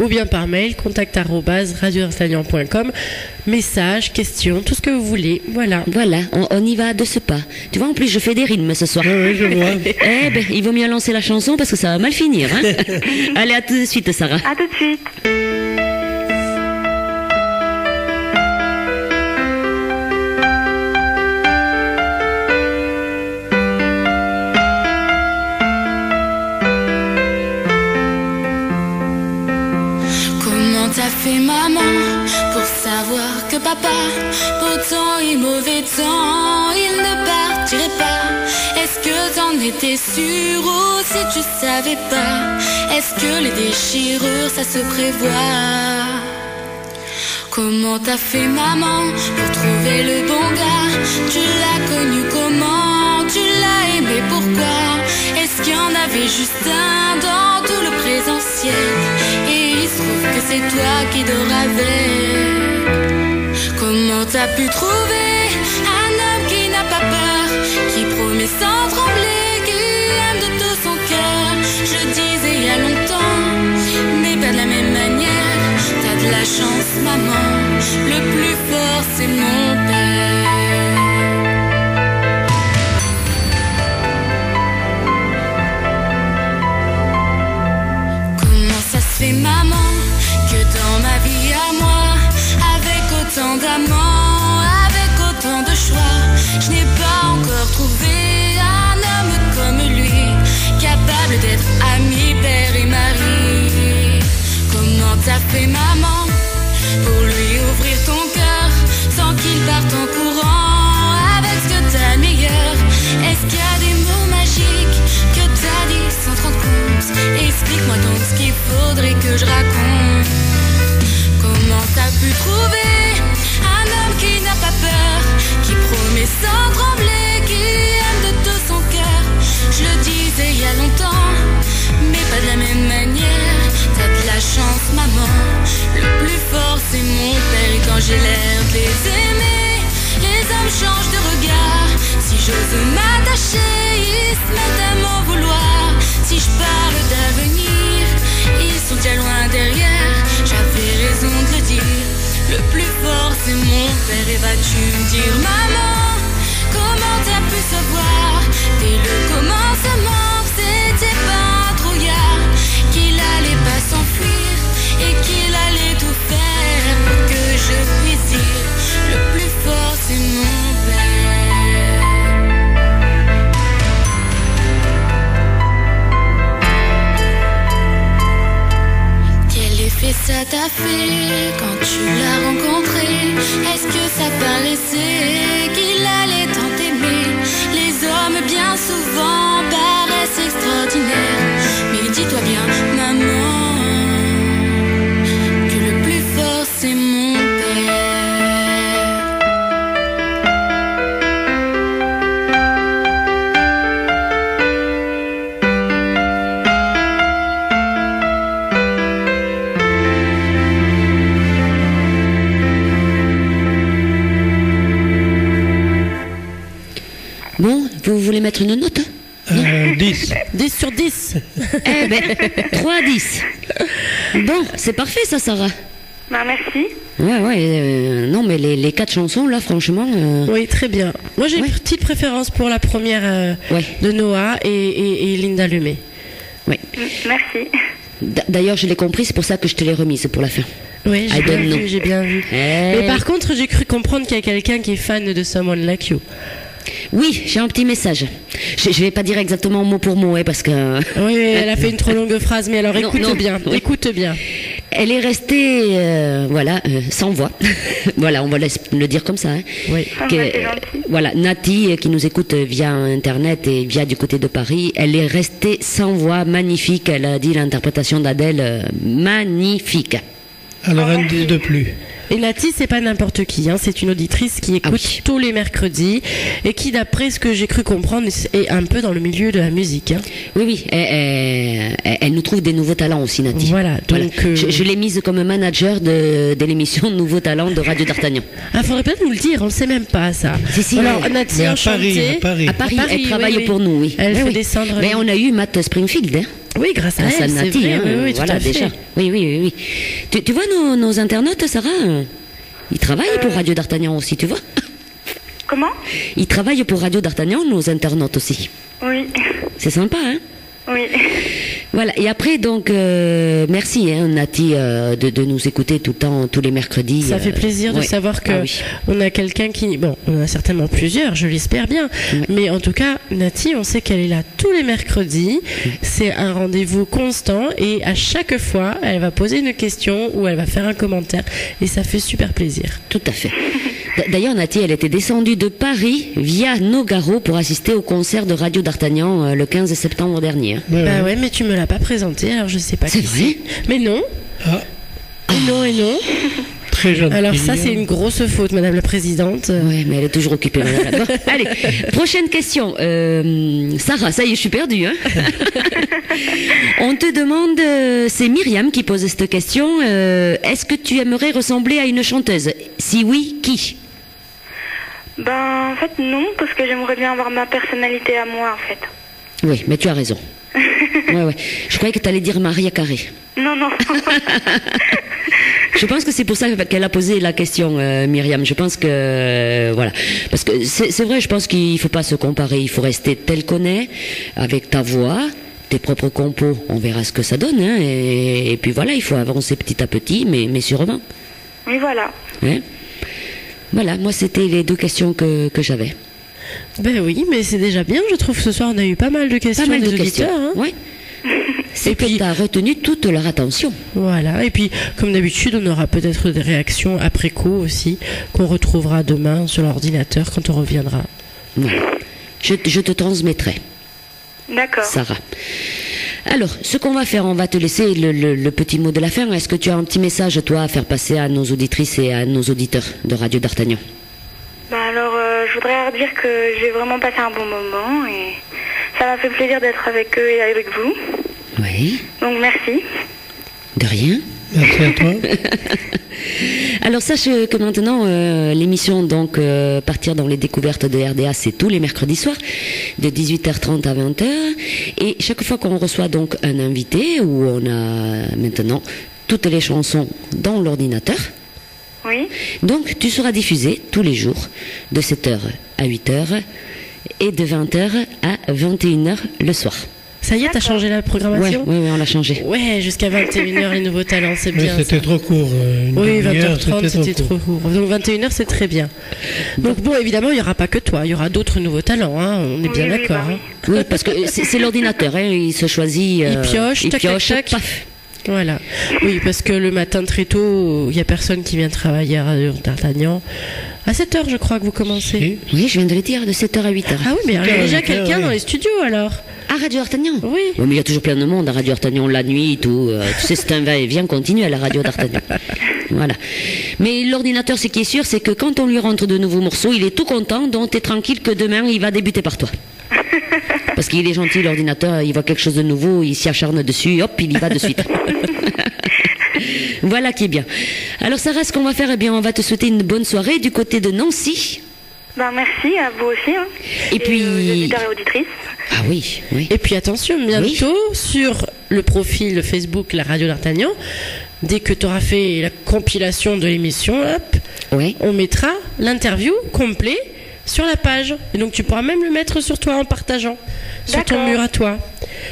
ou bien par mail, contact@radiodartagnan.com. Messages, questions, tout ce que vous voulez. Voilà.
Voilà, on y va de ce pas. Tu vois, en plus, je fais des rythmes ce soir.
Oui, je vois.
Il vaut mieux lancer la chanson parce que ça va mal finir. Hein. Allez, à tout de suite, Sarah.
À tout de suite.
T'as fait maman pour savoir que papa, pourtant et mauvais temps, il ne partirait pas. Est-ce que t'en étais sûr ou si tu savais pas? Est-ce que les déchirures ça se prévoit? Comment t'as fait maman pour trouver le bon gars? Tu l'as connu comment? Tu l'as aimé pourquoi? Est-ce qu'il y en avait juste un dans tout le présentiel? Et il se trouve que c'est toi qui dors avec. Comment t'as pu trouver un homme qui n'a pas peur, qui promet sans trembler, qui aime de tout son cœur? Je disais il y a longtemps, mais pas de la même manière. T'as de la chance maman, le plus fort c'est mon père. Maman, que dans ma vie à moi, avec autant d'amants, avec autant de choix, je n'ai pas encore trouvé un homme comme lui, capable d'être ami, père et mari. Comment t'as fait maman faudrait que je raconte. Comment t'as pu trouver un homme qui n'a pas peur, qui promet sans trembler, qui aime de tout son cœur. Je le disais il y a longtemps, mais pas de la même manière. T'as de la chance, maman. Le plus fort c'est mon père, et quand j'ai l'air de les aimer, les hommes changent de regard. Si j'ose m'attacher, ils se mettent à m'en vouloir. Si je parle d'avenir, ils sont déjà loin derrière. J'avais raison de le dire. Le plus fort c'est mon père. Et vas-tu me dire, maman, comment t'as pu savoir dès le commencement que c'était pas un trouillard, qu'il allait pas s'enfuir et qu'il allait tout faire pour que je puisse dire, le plus fort c'est mon père. Ça t'a fait quand tu l'as rencontré? Est-ce que ça paraissait qu'il allait tant t'aimer? Les hommes bien souvent paraissent extraordinaires, mais dis-toi bien, maman, que le plus fort c'est mon père.
Bon, vous voulez mettre une note?
10.
10 sur 10.
Eh ben, 3 à 10. Bon, c'est parfait ça, Sarah.
Bah, merci.
Ouais, non, mais les 4 chansons, là, franchement...
Oui, très bien. Moi, j'ai une petite préférence pour la première de Noah et Linda Lemay.
Oui.
Merci.
D'ailleurs, je l'ai compris, c'est pour ça que je te l'ai remise pour la fin.
Oui, j'ai bien vu. Mais par contre, j'ai cru comprendre qu'il y a quelqu'un qui est fan de Someone Like You.
Oui, j'ai un petit message. Je vais pas dire exactement mot pour mot, parce que...
Oui, elle a fait une trop longue phrase, mais alors écoute bien.
Elle est restée, sans voix. Voilà, on va le dire comme ça. Hein.
Oui.
Voilà, Nati, qui nous écoute via Internet et via du côté de Paris, elle est restée sans voix, magnifique. Elle a dit l'interprétation d'Adèle, magnifique.
Alors, un 10 de plus.
Et Nati, c'est pas n'importe qui, hein. C'est une auditrice qui écoute tous les mercredis et qui, d'après ce que j'ai cru comprendre, est un peu dans le milieu de la musique. Hein.
Oui, elle nous trouve des nouveaux talents aussi, Nati.
Voilà, donc...
Je l'ai mise comme manager de l'émission Nouveaux Talents de Radio d'Artagnan.
Ah, faudrait peut-être nous le dire, on le sait même pas, ça.
Si,
alors, Nati,
mais à Paris,
à Paris, elle travaille pour nous, oui.
Elle fait descendre...
Mais on a eu Matt Springfield, hein.
Oui, grâce à elle,
Nati,
c'est vrai,
hein,
oui,
voilà,
tout à
déjà.
fait.
Oui. Tu vois nos internautes, Sarah, ils travaillent pour Radio d'Artagnan aussi, tu vois.
Comment?
Ils travaillent pour Radio d'Artagnan, nos internautes aussi.
Oui.
C'est sympa, hein?
Oui.
Voilà, et après, donc, merci, Nati, de nous écouter tout le temps, tous les mercredis.
Ça fait plaisir de savoir que on a quelqu'un qui... Bon, on en a certainement plusieurs, je l'espère bien. Mais en tout cas, Nati, on sait qu'elle est là tous les mercredis. C'est un rendez-vous constant et à chaque fois, elle va poser une question ou elle va faire un commentaire. Et ça fait super plaisir.
Tout à fait. D'ailleurs, Nati, elle était descendue de Paris via Nogaro pour assister au concert de Radio d'Artagnan le 15 septembre dernier.
Bah ouais, mais tu me l'as pas présenté, alors je sais pas qui c'est. Mais non. Et non.
Très gentil.
Alors ça, c'est une grosse faute, Madame la Présidente.
Oui, mais elle est toujours occupée, Madame. Bon, allez, prochaine question. Sarah, ça y est, je suis perdue. Hein. On te demande, c'est Myriam qui pose cette question. Est-ce que tu aimerais ressembler à une chanteuse? Si oui, qui?
Ben, en fait, non, parce que j'aimerais bien avoir ma personnalité à moi, en fait.
Oui, mais tu as raison. Ouais. Je croyais que tu allais dire Maria Carré.
Non.
Je pense que c'est pour ça qu'elle a posé la question, Myriam. Je pense que, voilà. Parce que c'est vrai, je pense qu'il ne faut pas se comparer. Il faut rester tel qu'on est, avec ta voix, tes propres compos. On verra ce que ça donne. Hein, et puis voilà, il faut avancer petit à petit, mais sûrement.
Oui, voilà.
Hein? Voilà, moi, c'était les 2 questions que j'avais.
Ben oui, mais c'est déjà bien. Je trouve que ce soir, on a eu pas mal de questions des auditeurs. Hein.
Oui. C'est que tu as retenu toute leur attention.
Voilà, et puis comme d'habitude, on aura peut-être des réactions après coup aussi, qu'on retrouvera demain sur l'ordinateur quand on reviendra.
Voilà. Je te transmettrai.
D'accord.
Sarah. Alors, ce qu'on va faire, on va te laisser le petit mot de la fin. Est-ce que tu as un petit message, toi, à faire passer à nos auditrices et à nos auditeurs de Radio d'Artagnan?
Alors, je voudrais leur dire que j'ai vraiment passé un bon moment et ça m'a fait plaisir d'être avec eux et avec vous.
Oui.
Donc, merci.
De rien.
Merci à toi.
Alors sache que maintenant l'émission donc Partir dans les découvertes de RDA, c'est tous les mercredis soirs de 18h30 à 20h, et chaque fois qu'on reçoit donc un invité, où on a maintenant toutes les chansons dans l'ordinateur.
Oui.
Donc tu seras diffusé tous les jours de 7h à 8h et de 20h à 21h le soir.
Ça y est, t'as changé la programmation?
Oui, on l'a changé.
Ouais, jusqu'à 21h les nouveaux talents, c'est bien.
C'était trop court.
Oui, 20h30 c'était trop court. Donc 21h c'est très bien. Donc bon, évidemment, il n'y aura pas que toi, il y aura d'autres nouveaux talents, hein, on est bien d'accord.
Oui.
Oui, parce que c'est l'ordinateur, hein, il se choisit.
Il pioche, tac, tac,
paf.
Voilà. Oui, parce que le matin très tôt, il n'y a personne qui vient travailler à Radio d'Artagnan. À 7h, je crois que vous commencez.
Oui, je viens de le dire, de 7h à 8h.
Ah oui, mais il y a déjà quelqu'un dans les studios alors.
À Radio D'Artagnan?
Oui.
Mais il y a toujours plein de monde à Radio D'Artagnan, la nuit, tout. Tu sais, c'est un va-et-vient continu à la Radio D'Artagnan. Voilà. Mais l'ordinateur, ce qui est sûr, c'est que quand on lui rentre de nouveaux morceaux, il est tout content, donc t'es tranquille que demain, il va débuter par toi. Parce qu'il est gentil, l'ordinateur, il voit quelque chose de nouveau, il s'y acharne dessus, hop, il y va de suite. Voilà qui est bien. Alors Sarah, ce qu'on va faire, eh bien, on va te souhaiter une bonne soirée du côté de Nancy.
Merci, à vous aussi. Hein.
Et puis...
aux auditeurs et auditrices.
Ah oui, oui.
Et puis attention, bientôt, sur le profil Facebook La Radio d'Artagnan, dès que tu auras fait la compilation de l'émission, hop,
oui.
On mettra l'interview complet sur la page. Et donc tu pourras même le mettre sur toi en partageant, sur ton mur à toi.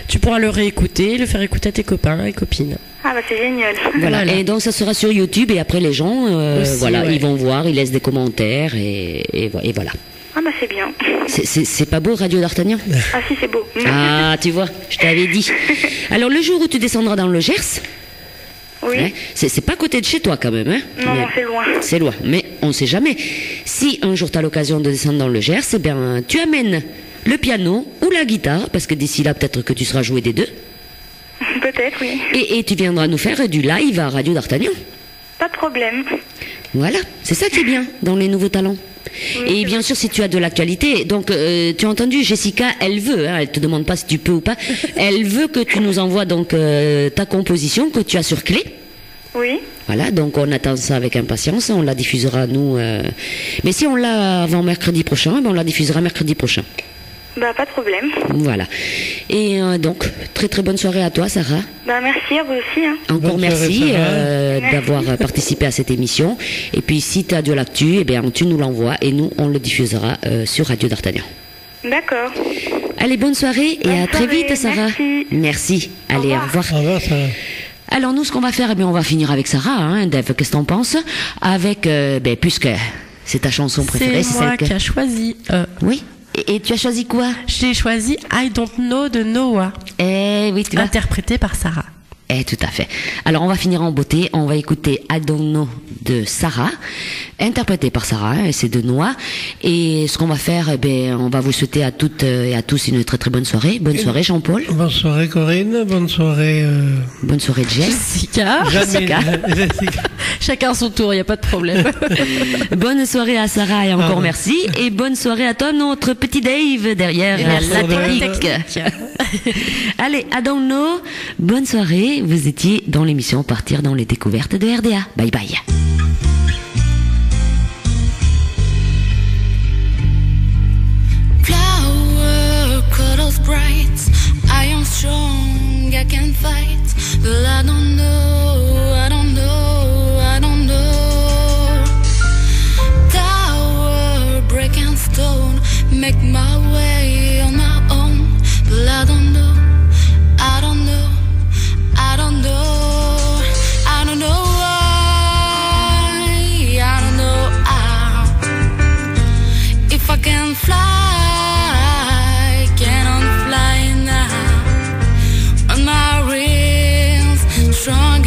Tu pourras le réécouter, le faire écouter à tes copains et copines.
Ah c'est génial.
Voilà. Et donc ça sera sur YouTube, et après les gens,
aussi,
voilà,
ouais.
Ils vont voir, ils laissent des commentaires et voilà.
Ah c'est bien.
C'est pas beau, Radio d'Artagnan?
Ah si, c'est beau.
Ah, tu vois, je t'avais dit. Alors le jour où tu descendras dans le Gers,
oui.
Hein, c'est pas à côté de chez toi quand même, hein?
Non, c'est loin.
C'est loin, mais on sait jamais. Si un jour tu as l'occasion de descendre dans le Gers, eh bien tu amènes le piano ou la guitare, parce que d'ici là peut-être que tu seras joué des deux.
Peut-être, oui.
Et tu viendras nous faire du live à Radio d'Artagnan.
Pas de problème.
Voilà, c'est ça qui est bien dans les nouveaux talents.
Oui,
et bien sûr, si tu as de l'actualité, donc tu as entendu, Jessica, elle veut, hein, elle te demande pas si tu peux ou pas, elle veut que tu nous envoies donc ta composition que tu as sur clé.
Oui.
Voilà, donc on attend ça avec impatience, on la diffusera nous. Mais si on l'a avant mercredi prochain, on la diffusera mercredi prochain.
Pas de problème.
Voilà. Et donc, très très bonne soirée à toi, Sarah.
Merci à vous aussi. Hein.
Encore
Bonne
merci
soirée,
d'avoir participé à cette émission. Et puis, si tu as de l'actu, eh bien, tu nous l'envoies et nous, on le diffusera sur Radio d'Artagnan.
D'accord.
Allez, bonne soirée et
Bonne
à très
soirée,
vite, Sarah.
merci.
Allez, au revoir.
Au revoir, Sarah.
Alors, nous, ce qu'on va faire, eh bien, on va finir avec Sarah, hein, Dave, qu'est-ce que t'en penses? Avec, puisque c'est ta chanson préférée,
c'est moi qui a choisi.
Oui. Et tu as choisi quoi?
J'ai choisi I Don't Know de Noah.
Eh oui, tu vois.
Interprété par Sarah.
Eh, tout à fait. Alors, on va finir en beauté. On va écouter I Don't Know de Sarah, interprétée par Sarah, hein, c'est de Noah. Et ce qu'on va faire, on va vous souhaiter à toutes et à tous une très très bonne soirée. Bonne soirée, Jean-Paul.
Bonne soirée, Corinne. Bonne soirée.
Bonne soirée,
Jessica.
Jessica.
Chacun son tour, il n'y a pas de problème.
Bonne soirée à Sarah et encore merci. Et bonne soirée à toi, notre petit Dave, derrière la technique. Allez, I Don't Know. Bonne soirée. Vous étiez dans l'émission Partir dans les découvertes de RDA. Bye bye.
Flower cuddles bright. I am strong, I can fight. But I don't know, I don't know, I don't know. Tower, brick and stone. Make my way on my own. But I don't know, I don't know. I don't know, I don't know why, I don't know how. If I can fly, cannot fly now. On my wings, strong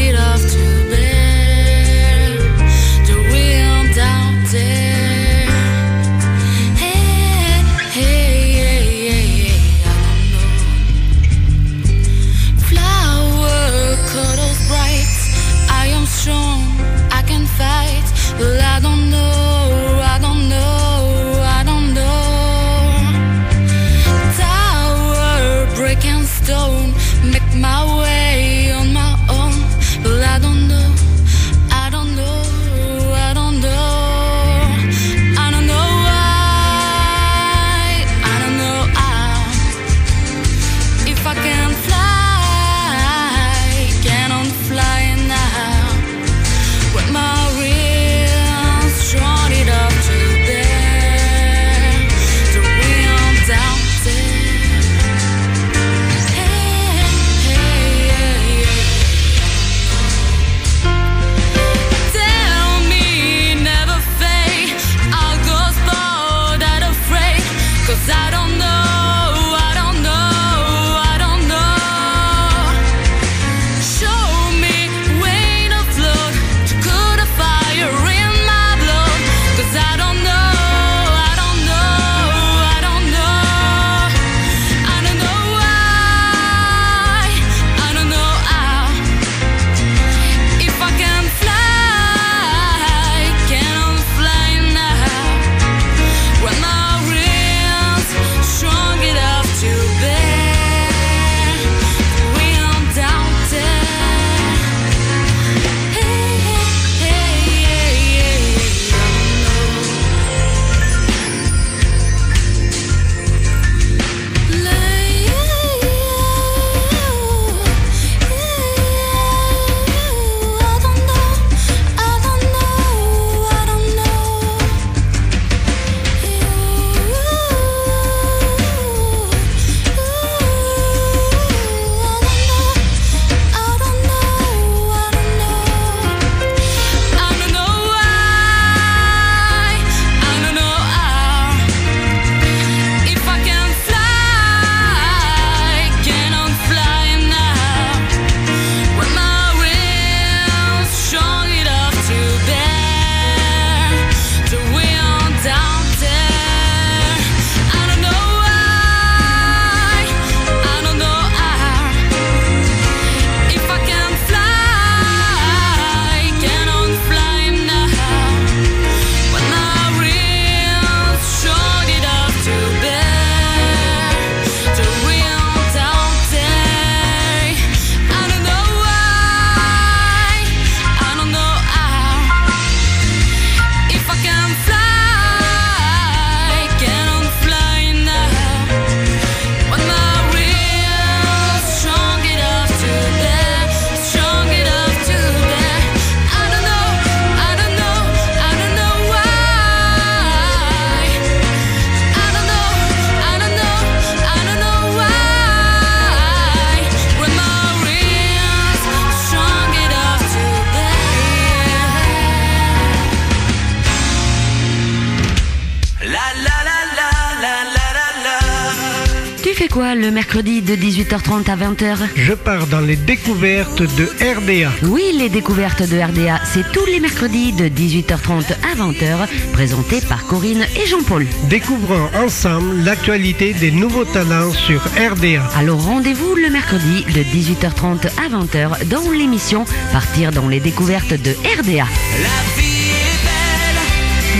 Tu fais quoi le mercredi de 18h30 à 20h?
Je pars dans les découvertes de RDA.
Oui, les découvertes de RDA, c'est tous les mercredis de 18h30 à 20h, présenté par Corinne et Jean-Paul.
Découvrons ensemble l'actualité des nouveaux talents sur RDA.
Alors rendez-vous le mercredi de 18h30 à 20h dans l'émission Partir dans les découvertes de RDA.
La vie est belle,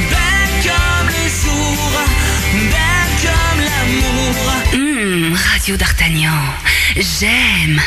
belle comme le jour, belle comme l'amour.
Radio d'Artagnan, j'aime.